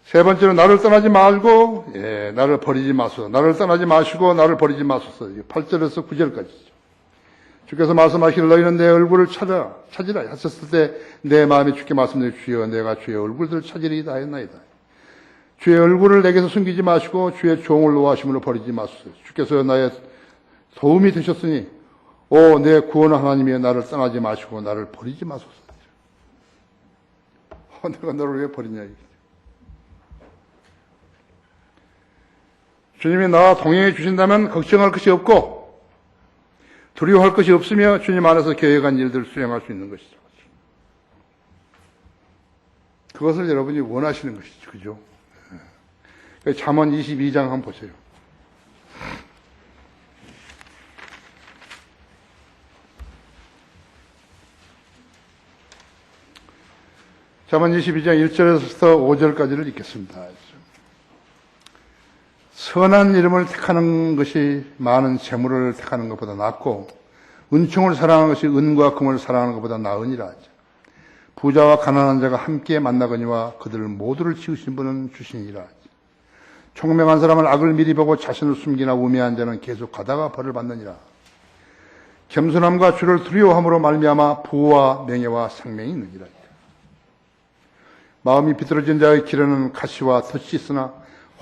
세 번째로 나를 떠나지 말고, 나를 버리지 마소서. 나를 떠나지 마시고 나를 버리지 마소서. 8절에서 9절까지죠. 주께서 말씀하시길 너희는 내 얼굴을 찾으라 하셨을 때 내 마음이 주께 말씀드려 주여 내가 주의 얼굴을 찾으리이다 하였나이다. 주의 얼굴을 내게서 숨기지 마시고 주의 종을 노하심으로 버리지 마소서. 주께서 나의 도움이 되셨으니 내 구원 하나님이여 나를 떠나지 마시고 나를 버리지 마소서. 내가 너를 왜 버리냐 이게. 주님이 나와 동행해 주신다면 걱정할 것이 없고 두려워할 것이 없으며 주님 안에서 계획한 일들을 수행할 수 있는 것이죠. 그것을 여러분이 원하시는 것이죠. 그죠? 잠언 22장 한번 보세요. 잠언 22장 1절에서 5절까지를 읽겠습니다. 선한 이름을 택하는 것이 많은 재물을 택하는 것보다 낫고 은총을 사랑하는 것이 은과 금을 사랑하는 것보다 나으니라. 부자와 가난한 자가 함께 만나거니와 그들 모두를 지으신 분은 주시니라. 총명한 사람은 악을 미리 보고 자신을 숨기나 우매한 자는 계속 가다가 벌을 받느니라. 겸손함과 주를 두려워함으로 말미암아 부와 명예와 생명이 있느니라. 마음이 비뚤어진 자의 길에는 가시와 덫이 있으나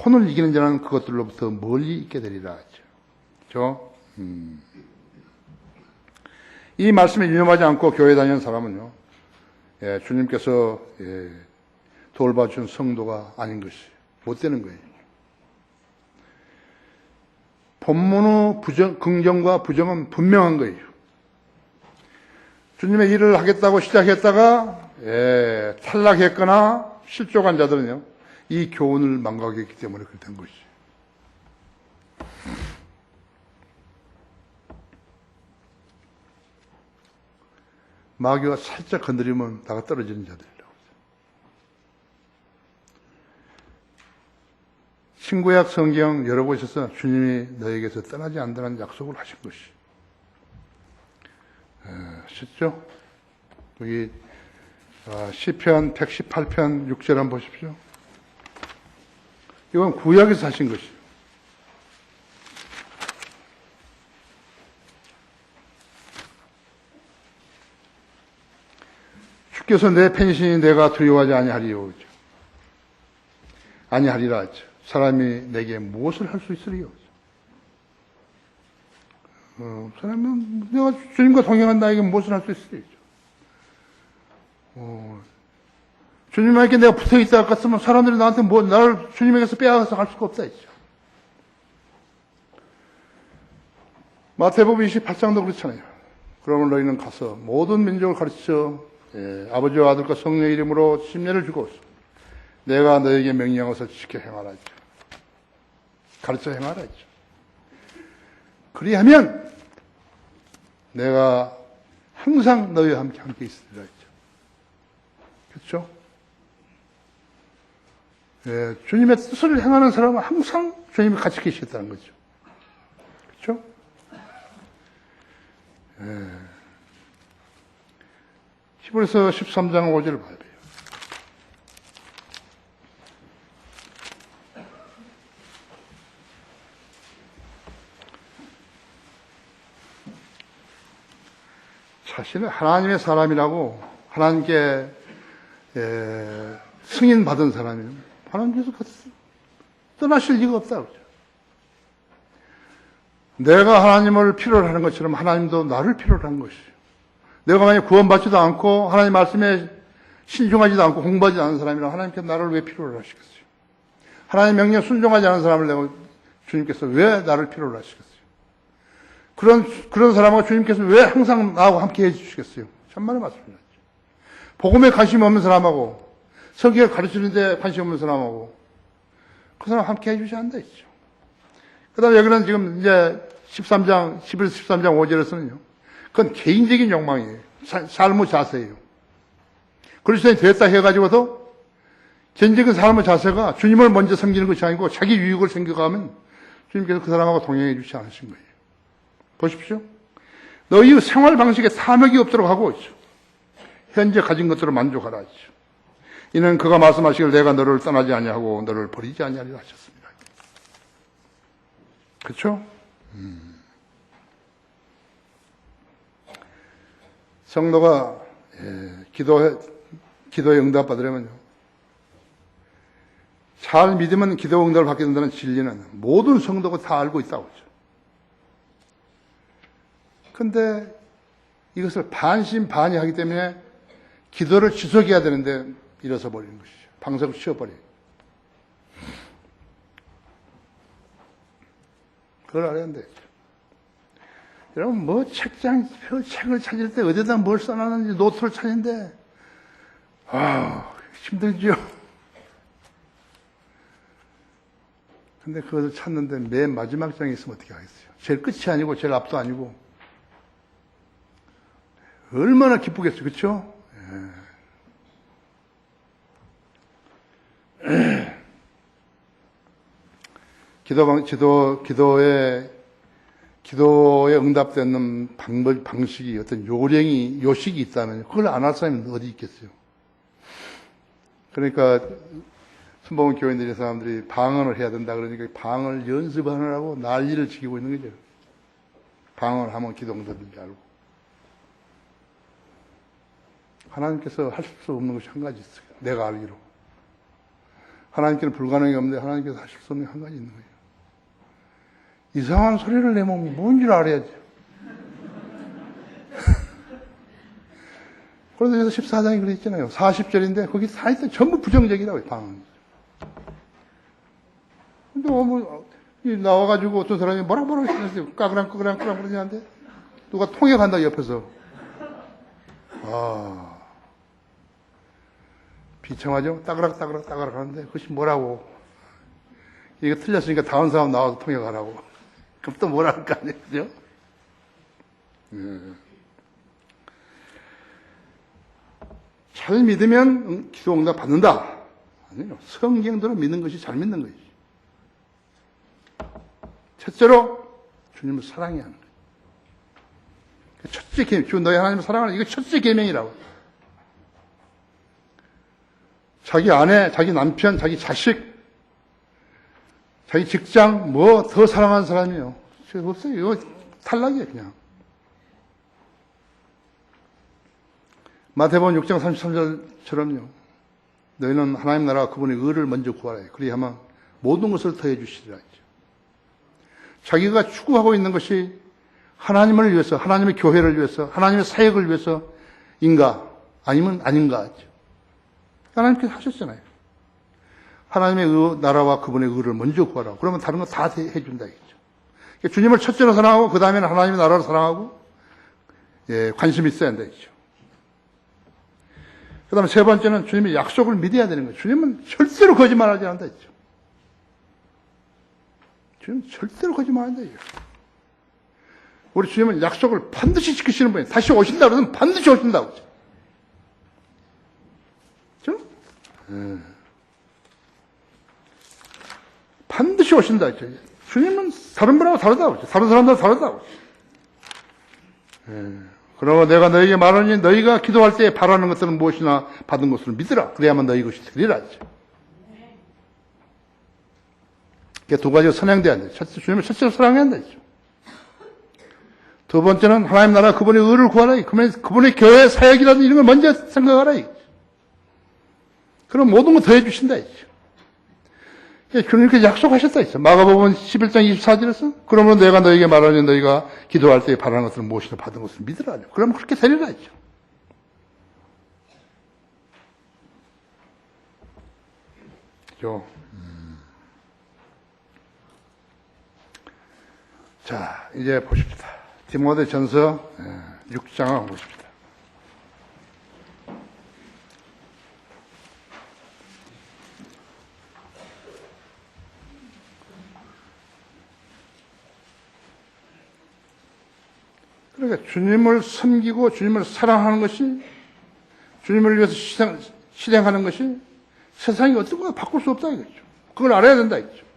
혼을 이기는 자는 그것들로부터 멀리 있게 되리라 하죠. 그렇죠? 이 말씀에 유념하지 않고 교회 다니는 사람은요, 주님께서 돌봐준 성도가 아닌 것이 못 되는 거예요. 본문의 긍정과 부정은 분명한 거예요. 주님의 일을 하겠다고 시작했다가 탈락했거나 실족한 자들은요, 이 교훈을 망각했기 때문에 그렇게 된 것이죠. 마귀가 살짝 건드리면 다가 떨어지는 자들이라고. 신구약 성경 여러 곳에서 주님이 너에게서 떠나지 않는다는 약속을 하신 것이. 쉽죠? 여기 시편 118편 6절 한번 보십시오. 이건 구약에서 하신 것이에요. 주께서 내 편이시니 내가 두려워하지 아니하리요. 아니하리라 하죠. 사람이 내게 무엇을 할 수 있으리요? 사람은 내가 주님과 동행한 나에게 무엇을 할 수 있으리요? 주님에게 내가 붙어 있다 같으면 사람들이 나한테 나를 주님에게서 빼앗아서 갈 수가 없다 했죠. 마태복음 28장도 그렇잖아요. 그러면 너희는 가서 모든 민족을 가르쳐 아버지와 아들과 성령의 이름으로 침례를 주고 내가 너에게 명령한 것을 지켜 행하라 했죠. 가르쳐 행하라 했죠. 그리하면 내가 항상 너희와 함께 있으리라 했죠. 그렇죠? 주님의 뜻을 행하는 사람은 항상 주님이 같이 계시겠다는 거죠. 그렇죠? 히브리서 13장 5절을 봐야 돼요. 자신을 하나님의 사람이라고 하나님께 승인 받은 사람이에요. 하나님께서 떠나실 리가 없다. 그죠? 내가 하나님을 필요로 하는 것처럼 하나님도 나를 필요로 하는 것이죠. 내가 만약 구원받지도 않고 하나님 말씀에 신중하지도 않고 공부하지 않은 사람이라 하나님께서 나를 왜 필요로 하시겠어요? 하나님 명령 순종하지 않은 사람을 내가 주님께서 왜 나를 필요로 하시겠어요? 그런 사람하고 주님께서 왜 항상 나하고 함께 해주시겠어요? 천만의 말씀이죠. 복음에 관심 없는 사람하고 성경을 가르치는데 관심 없는 사람하고 그 사람 함께 해주셔야 한다 했죠. 그 다음에 여기는 지금 이제 11, 13장 5절에서는요. 그건 개인적인 욕망이에요. 삶의 자세예요. 그리스도인이 되었다 해가지고도 개인적인 삶의 자세가 주님을 먼저 섬기는 것이 아니고 자기 유익을 생각하면 주님께서 그 사람하고 동행해 주지 않으신 거예요. 보십시오. 너희 생활 방식에 탐욕이 없도록 하고 있죠. 현재 가진 것들로 만족하라 했죠. 이는 그가 말씀하시길 내가 너를 떠나지 아니하고 너를 버리지 아니하리라 하셨습니다. 그렇죠? 성도가 기도에 응답받으려면요. 잘 믿으면 기도 응답을 받게 된다는 진리는 모든 성도가 다 알고 있다고 하죠. 그런데 이것을 반신반의하기 때문에 기도를 지속해야 되는데 일어서 버리는 것이죠. 방석을 치워버려요. 그걸 알아야 돼요. 여러분, 책을 찾을 때 어디다 뭘 써놨는지 노트를 찾는데, 힘들죠? 근데 그것을 찾는데 맨 마지막 장에 있으면 어떻게 하겠어요? 제일 끝이 아니고 제일 앞도 아니고. 얼마나 기쁘겠어요. 그렇죠? 기도에 응답되는 방식이 어떤 요식이 있다면 그걸 안 할 사람이 어디 있겠어요? 그러니까 순복음 교인들의 사람들이 방언을 해야 된다 그러니까 방언을 연습하느라고 난리를 지키고 있는 거죠. 방언을 하면 기도 응답인 줄 알고. 하나님께서 하실 수 없는 것이 한 가지 있어요. 내가 알기로. 하나님께는 불가능이 없는데 하나님께서 하실 수 없는 한 가지 있는 거예요. 이상한 소리를 내면 뭔지를 알아야죠. 그래서 14장에 그랬잖아요. 40절인데 거기 다 있어요. 전부 부정적이라고요. 방언. 근데 나와가지고 어떤 사람이 뭐라 했어요. 까그랑 그러냐는데 누가 통역한다 옆에서. 비참하죠? 따그락 하는데 그것이 뭐라고. 이거 틀렸으니까 다음 사람 나와서 통역하라고. 그럼 또 뭐라 할 거 아니에요? 그죠? 잘 믿으면 기도 응답 받는다. 아니요. 성경대로 믿는 것이 잘 믿는 것이지. 첫째로 주님을 사랑해야 하는 거예요. 첫째 계명, 주 너희 하나님을 사랑하는 이거 첫째 계명이라고. 자기 아내, 자기 남편, 자기 자식, 자기 직장, 뭐 더 사랑하는 사람이에요. 없어요. 이거 탈락이에요, 그냥. 마태복음 6장 33절처럼요. 너희는 하나님 나라와 그분의 의를 먼저 구하라. 그리하면 모든 것을 더해 주시리라. 자기가 추구하고 있는 것이 하나님을 위해서, 하나님의 교회를 위해서, 하나님의 사역을 위해서인가? 아니면 아닌가? 하나님께서 하셨잖아요. 하나님의 나라와 그분의 의를 먼저 구하라. 그러면 다른 거 다 해준다. 그러니까 주님을 첫째로 사랑하고, 그 다음에는 하나님의 나라를 사랑하고, 관심이 있어야 한다. 그 다음에 세 번째는 주님의 약속을 믿어야 되는 거예요. 주님은 절대로 거짓말하지 않는다. 했죠. 주님은 절대로 거짓말 안 한다. 우리 주님은 약속을 반드시 지키시는 분이에요. 다시 오신다 그러면 반드시 오신다고. 그렇죠? 반드시 오신다 했죠. 주님은 다른 분하고 다르다고 했죠. 다른 사람들하고 다르다고 했죠. 그러나 내가 너에게 말하니 너희가 기도할 때 바라는 것들은 무엇이나 받은 것을 믿으라. 그래야만 너희 것이 되리라 했죠. 두 가지가 선행돼야 돼요. 주님을 첫째로 사랑해야 한다 했죠. 두 번째는 하나님 나라 그분의 의를 구하라. 그분의 교회 사역이라든 이런 걸 먼저 생각하라. 그럼 모든 거 더해 주신다. 주님 이렇게 약속하셨다 했어. 마가복음 11장 24절에서 그러므로 내가 너에게 말하니 너희가 기도할 때 바라는 것을 무엇이나 받은 것을 믿으라. 그럼 그렇게 되리라 했죠. 자, 이제 보십시다. 디모데전서 6장을 보십시다. 그러니까 주님을 섬기고 주님을 사랑하는 것이, 주님을 위해서 실행하는 것이 세상이 어떤 거나 바꿀 수 없다 이거죠. 그걸 알아야 된다 이거죠.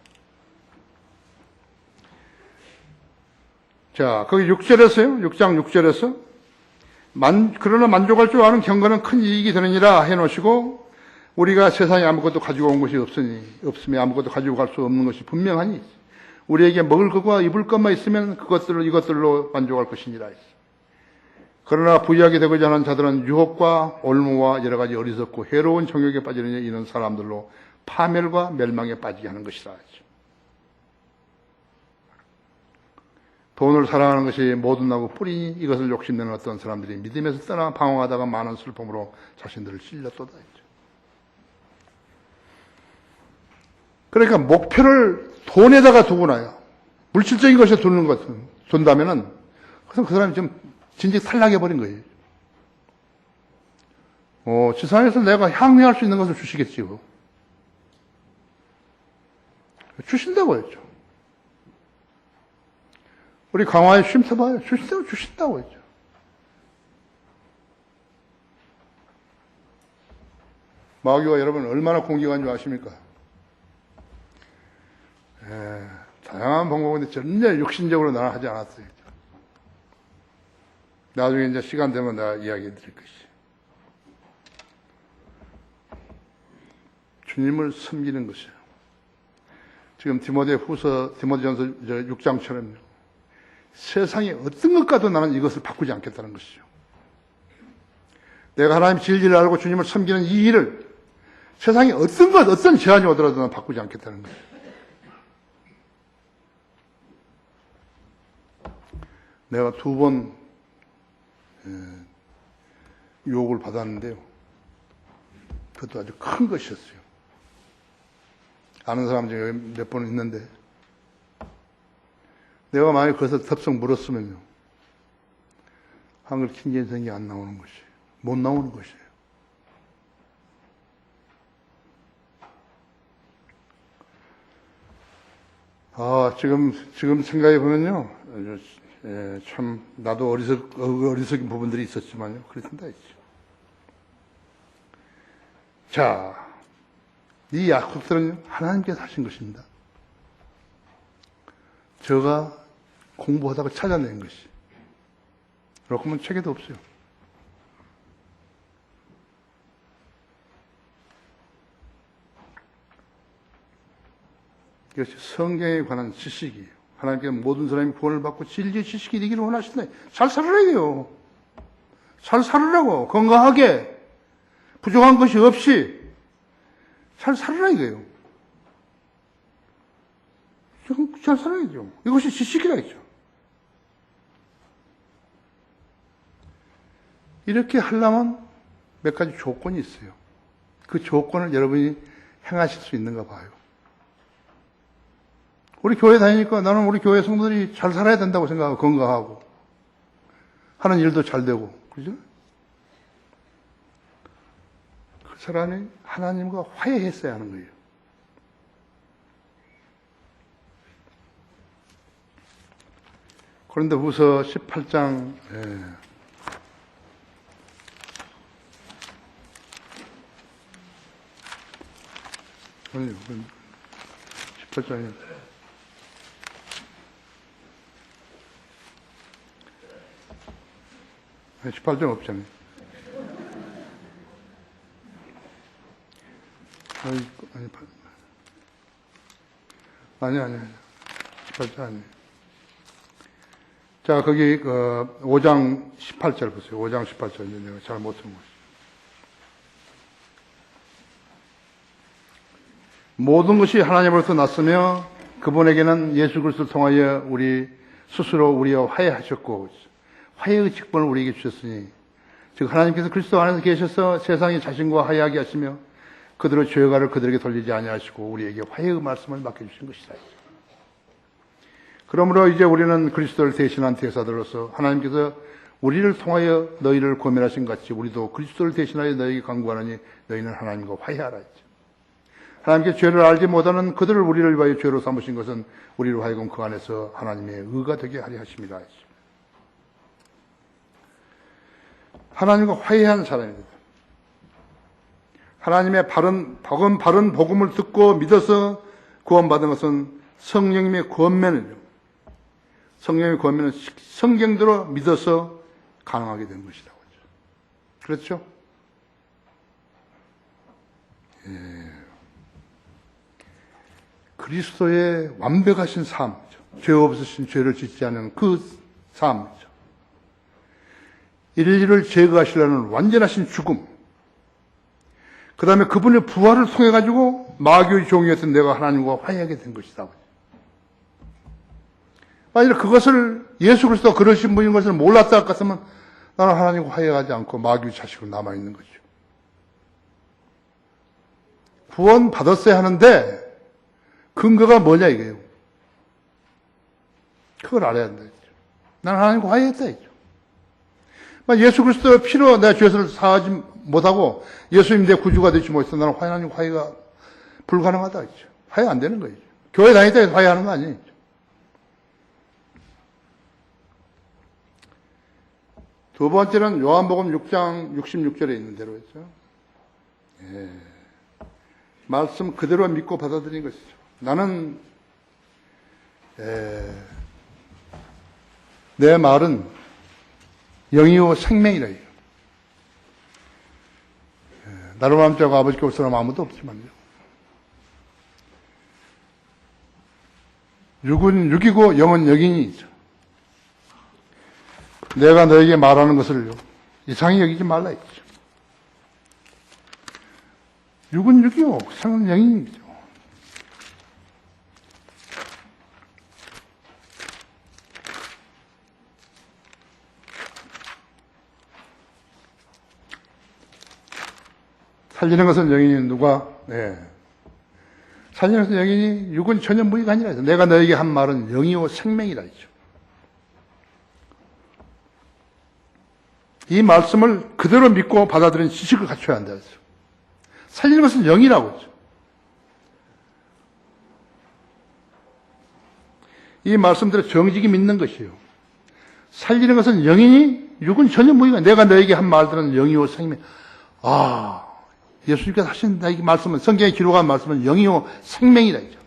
자, 거기 6절에서요. 6장 6절에서 그러나 만족할 줄 아는 경건은 큰 이익이 되느니라 해놓으시고, 우리가 세상에 아무것도 가지고 온 것이 없으며 아무것도 가지고 갈 수 없는 것이 분명하니 우리에게 먹을 것과 입을 것만 있으면 이것들로 만족할 것이니라. 그러나 부유하게 되고자 하는 자들은 유혹과 올무와 여러 가지 어리석고 해로운 정욕에 빠지느니 이런 사람들로 파멸과 멸망에 빠지게 하는 것이라. 돈을 사랑하는 것이 모든 나고 뿌리니 이것을 욕심내는 어떤 사람들이 믿음에서 떠나 방황하다가 많은 슬픔으로 자신들을 찔렸도다. 그러니까 목표를 돈에다가 두고 나요. 물질적인 것에 둔다면은 그 사람이 좀 진즉 탈락해버린 거예요. 지상에서 내가 향유할 수 있는 것을 주시겠지요. 주신다고 했죠. 우리 강화에 쉼터봐요. 주신다고 했죠. 마귀가 여러분 얼마나 공격한 줄 아십니까? 다양한 방법인데 전혀 육신적으로 나는 하지 않았어요. 나중에 이제 시간 되면 내가 이야기해 드릴 것이. 주님을 섬기는 것이에요. 지금 디모데전서 6장처럼 세상에 어떤 것과도 나는 이것을 바꾸지 않겠다는 것이죠. 내가 하나님 진리를 알고 주님을 섬기는 이 일을 세상에 어떤 제한이 오더라도 나는 바꾸지 않겠다는 거예요. 내가 2번 유혹을 받았는데요. 그것도 아주 큰 것이었어요. 아는 사람 중에 몇 번 있는데 내가 만약에 그것을 덥석 물었으면요. 한글 킹겐생이 안 나오는 것이에요. 못 나오는 것이에요. 지금 생각해 보면요. 참, 나도 어리석은 부분들이 있었지만요. 그렇습니다. 자, 이 약속들은 하나님께서 하신 것입니다. 제가 공부하다가 찾아낸 것이. 그렇고 하면 책에도 없어요. 이것이 성경에 관한 지식이에요. 하나님께서 모든 사람이 구원을 받고 진리의 지식이 되기를 원하신다. 잘 살으라고요. 잘 살으라고. 건강하게. 부족한 것이 없이 잘 살으라 이거예요. 잘 살아야죠. 이것이 지식이라 했죠. 이렇게 하려면 몇 가지 조건이 있어요. 그 조건을 여러분이 행하실 수 있는가 봐요. 우리 교회 다니니까 나는 우리 교회 성도들이 잘 살아야 된다고 생각하고 건강하고 하는 일도 잘 되고 그죠? 그 사람이 하나님과 화해했어야 하는 거예요. 고린도후서 18장 아니 18장에 18장 없잖아요. 아니 18장 아니에요. 자, 거기, 5장 18절 보세요. 5장 18절. 내가 잘 못 쓴 것이죠. 모든 것이 하나님으로부터 났으며 그분에게는 예수 그리스도를 통하여 우리 스스로 우리와 화해하셨고 화해의 직분을 우리에게 주셨으니 즉 하나님께서 그리스도 안에서 계셔서 세상이 자신과 화해하게 하시며 그들의 죄가를 그들에게 돌리지 아니하시고 우리에게 화해의 말씀을 맡겨주신 것이다. 그러므로 이제 우리는 그리스도를 대신한 대사들로서 하나님께서 우리를 통하여 너희를 고면하신 같이 우리도 그리스도를 대신하여 너희에게 간구하노니 너희는 하나님과 화해하라 했죠. 하나님께 죄를 알지 못하는 그들을 우리를 위하여 죄로 삼으신 것은 우리로 하여금 그 안에서 하나님의 의가 되게 하려 하심이라 했죠. 하나님과 화해한 사람입니다. 하나님의 바른 복음을 듣고 믿어서 구원받은 것은 성령님의 권면이죠. 성령의 권면은 성경대로 믿어서 가능하게 된 것이라고 하죠. 그렇죠? 예. 그리스도의 완벽하신 삶이죠. 죄 없으신 죄를 짓지 않은 그 삶이죠. 인류를 제거하시려는 완전하신 죽음. 그 다음에 그분의 부활을 통해 가지고 마귀의 종이었던 내가 하나님과 화해하게 된 것이다. 만약 그것을 예수 그리스도가 그러신 분인 것을 몰랐다 같으면 나는 하나님과 화해하지 않고 마귀의 자식으로 남아있는 거죠. 구원 받았어야 하는데 근거가 뭐냐 이게요. 그걸 알아야 한다. 나는 하나님과 화해했다. 예수 그리스도의 피로 내 죄를 사하지 못하고 예수님 내 구주가 되지 못해서 나는 하나님과 화해가 불가능하다. 화해 안 되는 거예요. 교회 다닐 때 화해하는 거 아니에요. 두 번째는 요한복음 6장 66절에 있는 대로 했죠. 예. 말씀 그대로 믿고 받아들인 것이죠. 나는 내 말은 영이요 생명이라 해요. 나를 마음자고 아버지께 올 사람 아무도 없지만요. 육은 육이고 영은 영이죠. 내가 너에게 말하는 것을 이상히 여기지 말라 했죠. 육은 육이요, 생은 영이죠. 살리는 것은 영이니 누가? 네. 살리는 것은 영이니 육은 전혀 무의가 아니라 해서 내가 너에게 한 말은 영이요 생명이라 했죠. 이 말씀을 그대로 믿고 받아들이는 지식을 갖춰야 한다 했죠. 살리는 것은 영이라고 했죠. 이 말씀대로 정직히 믿는 것이에요. 살리는 것은 영이니 육은 전혀 무의가 내가 너에게 한 말들은 영이요 생명. 예수님께서 하신 이 말씀은 성경에 기록한 말씀은 영이요 생명이라 했죠.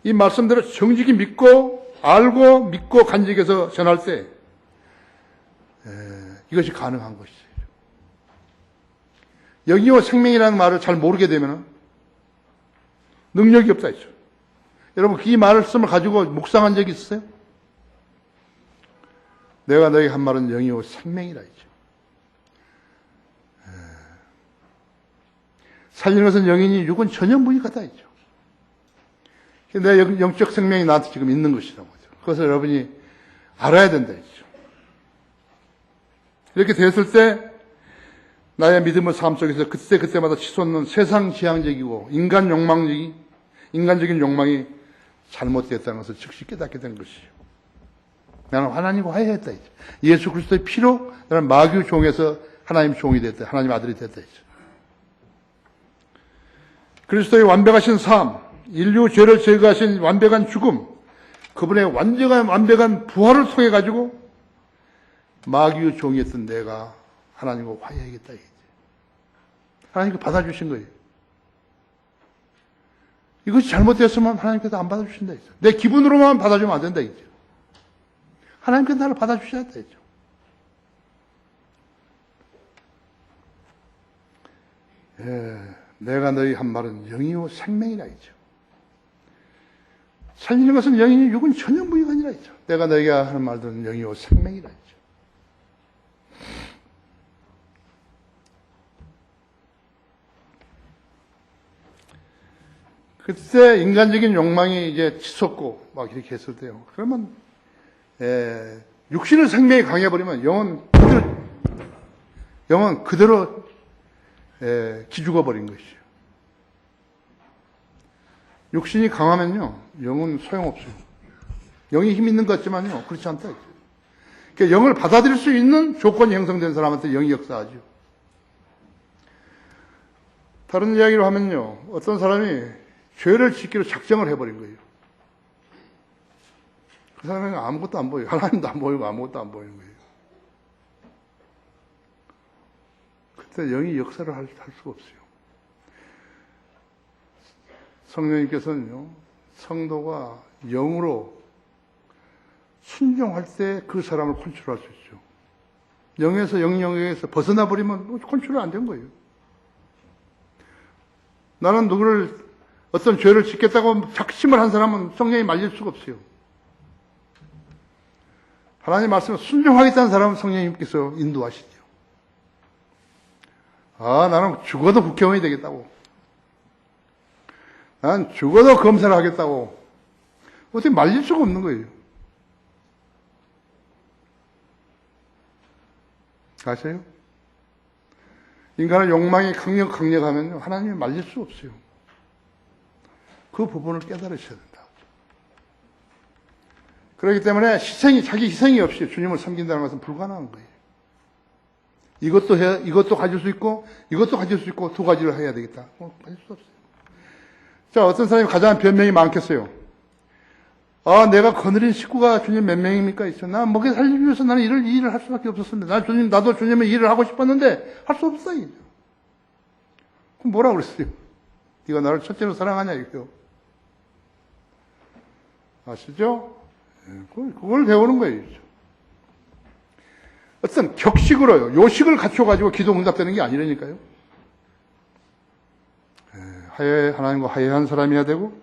이 말씀대로 정직히 믿고 알고 믿고 간직해서 전할 때 이것이 가능한 것이죠. 영이요 생명이라는 말을 잘 모르게 되면 능력이 없다 했죠. 여러분 이 말씀을 가지고 묵상한 적이 있어요? 내가 너에게 한 말은 영이요 생명이라 했죠. 살리는 것은 영이니 육은 전혀 무익하다 했죠. 내 영적 생명이 나한테 지금 있는 것이라고 하죠. 그것을 여러분이 알아야 된다 했죠. 이렇게 되었을 때 나의 믿음의 삶 속에서 그때마다 치솟는 세상 지향적이고 인간적인 욕망이 잘못되었다는 것을 즉시 깨닫게 된 것이죠. 나는 하나님과 화해했다 했죠. 예수 그리스도의 피로 나는 마귀의 종에서 하나님 종이 됐다. 하나님 아들이 됐다 했죠. 그리스도의 완벽하신 삶, 인류 죄를 제거하신 완벽한 죽음, 그분의 완벽한 부활을 통해 가지고 마귀의 종이었던 내가 하나님과 화해하겠다. 하나님께 받아주신 거예요. 이것이 잘못되었으면 하나님께서 안 받아주신다 했죠. 내 기분으로만 받아주면 안 된다 했죠. 하나님께서 나를 받아주셔야 했다 했죠. 내가 너희 한 말은 영이요 생명이라 했죠. 살리는 것은 영이니 육은 전혀 무익 아니라 했죠. 내가 너에게 하는 말들은 영이요 생명이라 했죠. 그때 인간적인 욕망이 이제 치솟고 막 이렇게 했을 때요. 그러면 육신의 생명이 강해버리면 영은 그대로 기죽어 버린 것이에요. 육신이 강하면요, 영은 소용없어요. 영이 힘 있는 것 같지만요, 그렇지 않다. 그러니까 영을 받아들일 수 있는 조건이 형성된 사람한테 영이 역사하죠. 다른 이야기로 하면요, 어떤 사람이 죄를 짓기로 작정을 해버린 거예요. 그 사람은 아무것도 안 보여요. 하나님도 안 보이고 아무것도 안 보이는 거예요. 그때 영이 역사를 할 수가 없어요. 성령님께서는요, 성도가 영으로 순종할 때 그 사람을 컨트롤할 수 있죠. 영에서 영역에서 벗어나 버리면 컨트롤 안 된 거예요. 나는 누구를 어떤 죄를 짓겠다고 작심을 한 사람은 성령이 말릴 수가 없어요. 하나님 말씀에 순종하겠다는 사람은 성령님께서 인도하시죠. 나는 죽어도 국회의원이 되겠다고. 난 죽어도 검사를 하겠다고. 어떻게 말릴 수가 없는 거예요. 아세요? 인간의 욕망이 강력하면요, 하나님이 말릴 수 없어요. 그 부분을 깨달으셔야 된다. 그렇기 때문에 자기 희생이 없이 주님을 섬긴다는 것은 불가능한 거예요. 이것도 가질 수 있고, 이것도 가질 수 있고, 두 가지를 해야 되겠다. 가질 수 없어요. 자, 어떤 사람이 가장 변명이 많겠어요. 내가 거느린 식구가 주님 몇 명입니까? 나 먹여 살리기 위해서 나는 이 일을 할 수밖에 없었습니다. 나도 주님의 일을 하고 싶었는데, 할 수 없어요. 그럼 뭐라 그랬어요? 네가 나를 첫째로 사랑하냐, 이거요. 아시죠? 그걸 배우는 거예요. 어떤 격식으로요, 요식을 갖춰가지고 기도 응답되는 게 아니라니까요. 하나님과 화해한 사람이어야 되고,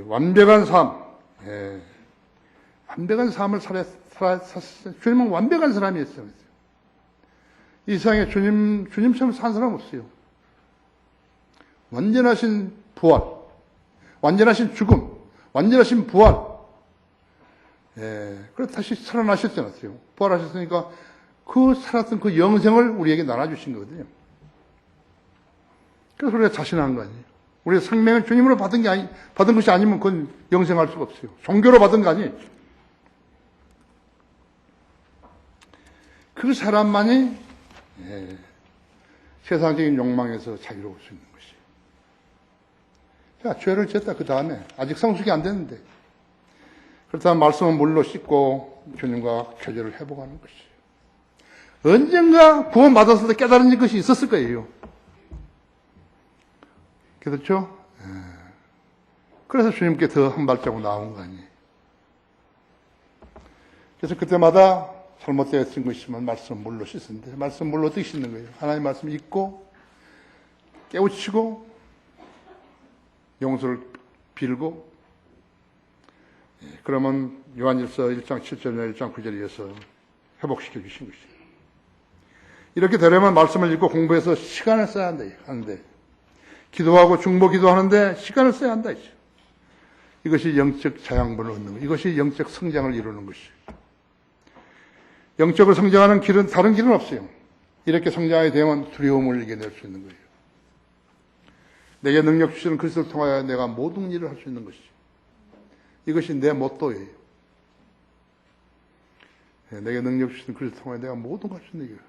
완벽한 삶, 완벽한 삶을 주님은 완벽한 사람이었어요. 이 세상에 주님처럼 산 사람 없어요. 완전하신 부활, 완전하신 죽음, 완전하신 부활. 그래서 다시 살아나셨잖아요. 부활하셨으니까 그 살았던 그 영생을 우리에게 나눠주신 거거든요. 그래서 우리가 자신한 거 아니에요. 우리의 생명은 주님으로 받은 것이 아니면 그건 영생할 수가 없어요. 종교로 받은 거 아니에요. 그 사람만이 세상적인 욕망에서 자유로울 수 있는 것이에요. 자, 죄를 지었다 그 다음에 아직 성숙이 안 됐는데 그렇다면 말씀은 물로 씻고 주님과 교제를 회복하는 것이에요. 언젠가 구원받았을 때 깨달은 것이 있었을 거예요. 그렇죠? 그래서 주님께 더 한 발자국 나온 거 아니에요. 그래서 그때마다 잘못되었던 것이 있으면 말씀 물로 씻는데, 말씀 물로 어떻게 씻는 거예요? 하나님 말씀 읽고 깨우치고 용서를 빌고, 그러면 요한일서 1장 7절이나 1장 9절에 이어서 회복시켜 주신 것이에요. 이렇게 되려면 말씀을 읽고 공부해서 시간을 써야 하는데, 기도하고 중보 기도하는데 시간을 써야 한다. 이것이 영적 자양분을 얻는 것, 이것이 영적 성장을 이루는 것이에요. 영적으로 성장하는 길은 다른 길은 없어요. 이렇게 성장하게 되면 두려움을 이겨낼 수 있는 거예요. 내게 능력 주시는 그리스도를 통하여 내가 모든 일을 할 수 있는 것이죠. 이것이 내 모토예요. 내게 능력 주시는 그리스도를 통하여 내가 모든 걸 할 수 있는 거예요.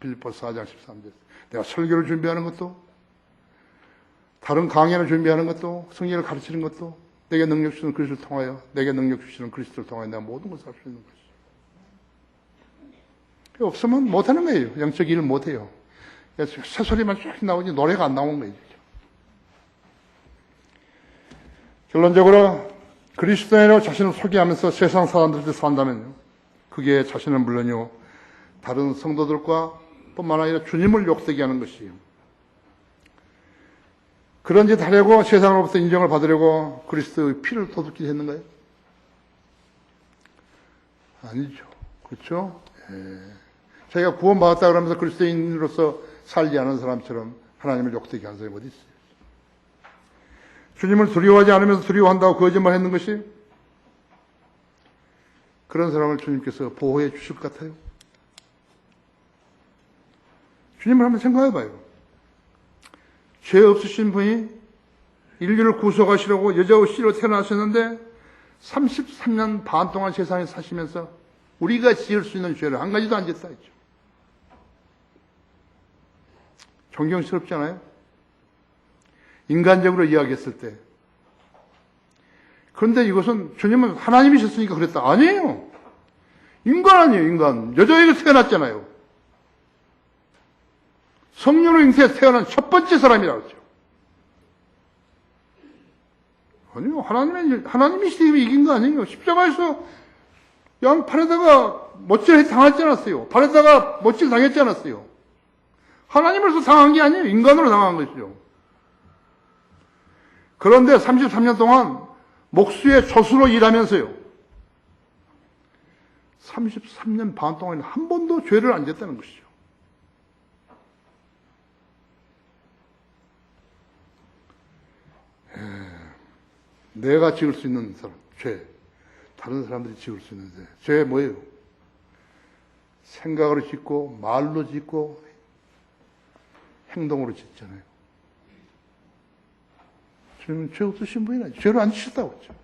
빌립보서 4장 13절. 내가 설교를 준비하는 것도, 다른 강연을 준비하는 것도, 성경을 가르치는 것도 내게 능력 주시는 그리스도를 통하여, 내게 능력 주시는 그리스도를 통하여 내가 모든 것을 할 수 있는 것이죠. 없으면 못하는 거예요. 영적 일을 못해요. 새소리만 쭉 나오지 노래가 안 나오는 거예요. 결론적으로 그리스도인으로 자신을 소개하면서 세상 사람들한테 산다면요, 그게 자신은 물론요, 다른 성도들과 뿐만 아니라 주님을 욕되게 하는 것이에요. 그런 짓 하려고 세상으로부터 인정을 받으려고 그리스도의 피를 도둑질 했는 거예요? 아니죠. 그렇죠? 자기가 구원받았다 그러면서 그리스도인으로서 살지 않은 사람처럼 하나님을 욕되게 하는 사람이 어디 있어요? 주님을 두려워하지 않으면서 두려워한다고 거짓말 했는 것이 그런 사람을 주님께서 보호해 주실 것 같아요? 주님을 한번 생각해 봐요. 죄 없으신 분이 인류를 구속하시려고 여자의 씨로 태어나셨는데 33년 반 동안 세상에 사시면서 우리가 지을 수 있는 죄를 한 가지도 안 짓다 했죠. 존경스럽지 않아요? 인간적으로 이야기했을 때. 그런데 이것은 주님은 하나님이셨으니까 그랬다. 아니에요. 인간 아니에요, 인간. 여자에게 태어났잖아요. 성령으로 잉태해서 태어난 첫 번째 사람이라고 했죠. 아니요, 하나님이시기 때문에 이긴 거 아니에요. 십자가에서 양 팔에다가 못질 당하지 않았어요. 발에다가 못질 당했지 않았어요. 하나님으로서 당한 게 아니에요. 인간으로 당한 것이죠. 그런데 33년 동안 목수의 조수로 일하면서요. 33년 반 동안 한 번도 죄를 안 졌다는 것이죠. 내가 지을 수 있는 사람, 죄. 다른 사람들이 지을 수 있는 죄. 죄 뭐예요? 생각으로 짓고, 말로 짓고, 행동으로 짓잖아요. 주님은 죄 없으신 분이 아니죠. 죄를 안 지셨다고 했죠.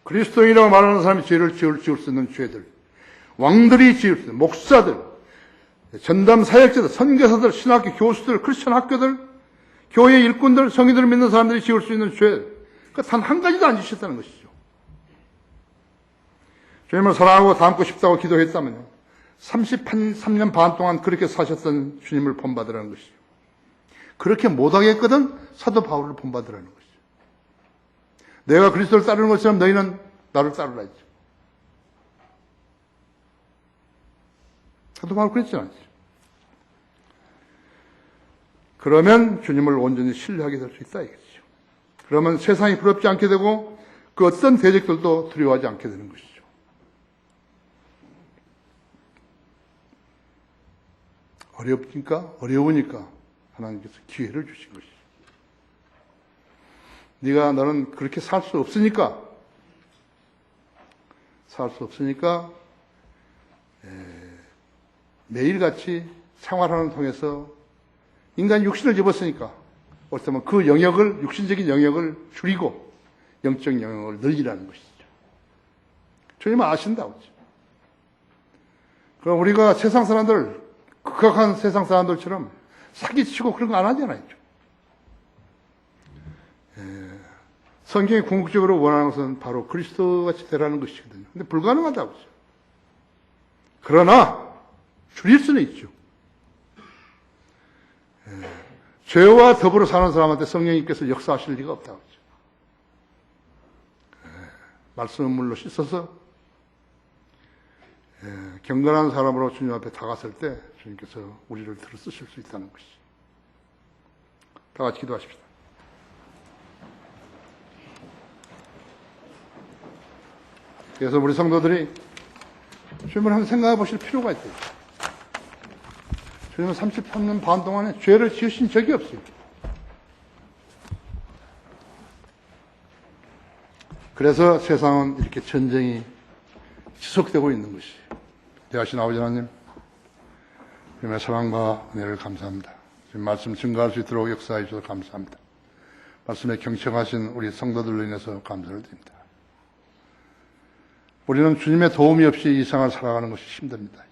그리스도인이라고 말하는 사람이 죄를 지을 수 있는 죄들. 왕들이 지을 수 있는, 목사들, 전담 사역자들, 선교사들, 신학교 교수들, 크리스천 학교들, 교회 일꾼들, 성인들을 믿는 사람들이 지을 수 있는 죄. 그 단 한 가지도 안 지셨다는 것이죠. 주님을 사랑하고 닮고 싶다고 기도했다면요. 33년 반 동안 그렇게 사셨던 주님을 본받으라는 것이죠. 그렇게 못하겠거든 사도 바울을 본받으라는 것이죠. 내가 그리스도를 따르는 것처럼 너희는 나를 따르라 했죠. 사도 바울 그랬지 않았죠. 그러면 주님을 온전히 신뢰하게 될 수 있다 이거죠. 그러면 세상이 부럽지 않게 되고 그 어떤 대적들도 두려워하지 않게 되는 것이죠. 어려우니까 하나님께서 기회를 주신 것이죠. 너는 그렇게 살 수 없으니까 매일같이 생활하는 통해서 인간 육신을 집었으니까 어쩌면 그 영역을, 육신적인 영역을 줄이고 영적 영역을 늘리라는 것이죠. 주님은 아신다고 하죠. 그럼 우리가 세상 사람들, 극악한 세상 사람들처럼 사기치고 그런 거 안 하잖아요. 성경이 궁극적으로 원하는 것은 바로 그리스도같이 되라는 것이거든요. 근데 불가능하다고 하죠. 그러나 줄일 수는 있죠. 죄와 더불어 사는 사람한테 성령님께서 역사하실 리가 없다고 하죠. 말씀은 물로 씻어서 경건한 사람으로 주님 앞에 다가설 때 주님께서 우리를 들어 쓰실 수 있다는 것이죠. 다 같이 기도하십시다. 그래서 우리 성도들이 주님을 한번 생각해 보실 필요가 있대요. 주님은 33년 반 동안에 죄를 지으신 적이 없어요. 그래서 세상은 이렇게 전쟁이 지속되고 있는 것이에요. 대하신 아버지 하나님, 주님의 사랑과 은혜를 감사합니다. 주님 말씀 증거할 수 있도록 역사해 주셔서 감사합니다. 말씀에 경청하신 우리 성도들로 인해서 감사를 드립니다. 우리는 주님의 도움이 없이 이 생활을 살아가는 것이 힘듭니다.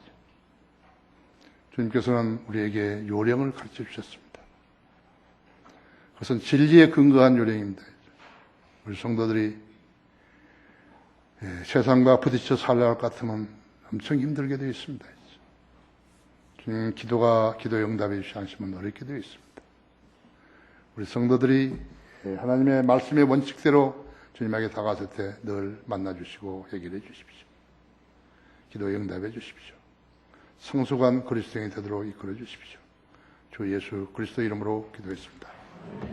주님께서는 우리에게 요령을 가르쳐 주셨습니다. 그것은 진리에 근거한 요령입니다. 우리 성도들이 세상과 부딪혀 살아갈 것 같으면 엄청 힘들게 되어 있습니다. 주님 기도 응답해 주시 않으시면 어렵게 되어 있습니다. 우리 성도들이 하나님의 말씀의 원칙대로 주님에게 다가설 때 늘 만나주시고 해결해 주십시오. 기도 응답해 주십시오. 성숙한 그리스도인이 되도록 이끌어 주십시오. 주 예수 그리스도 이름으로 기도했습니다.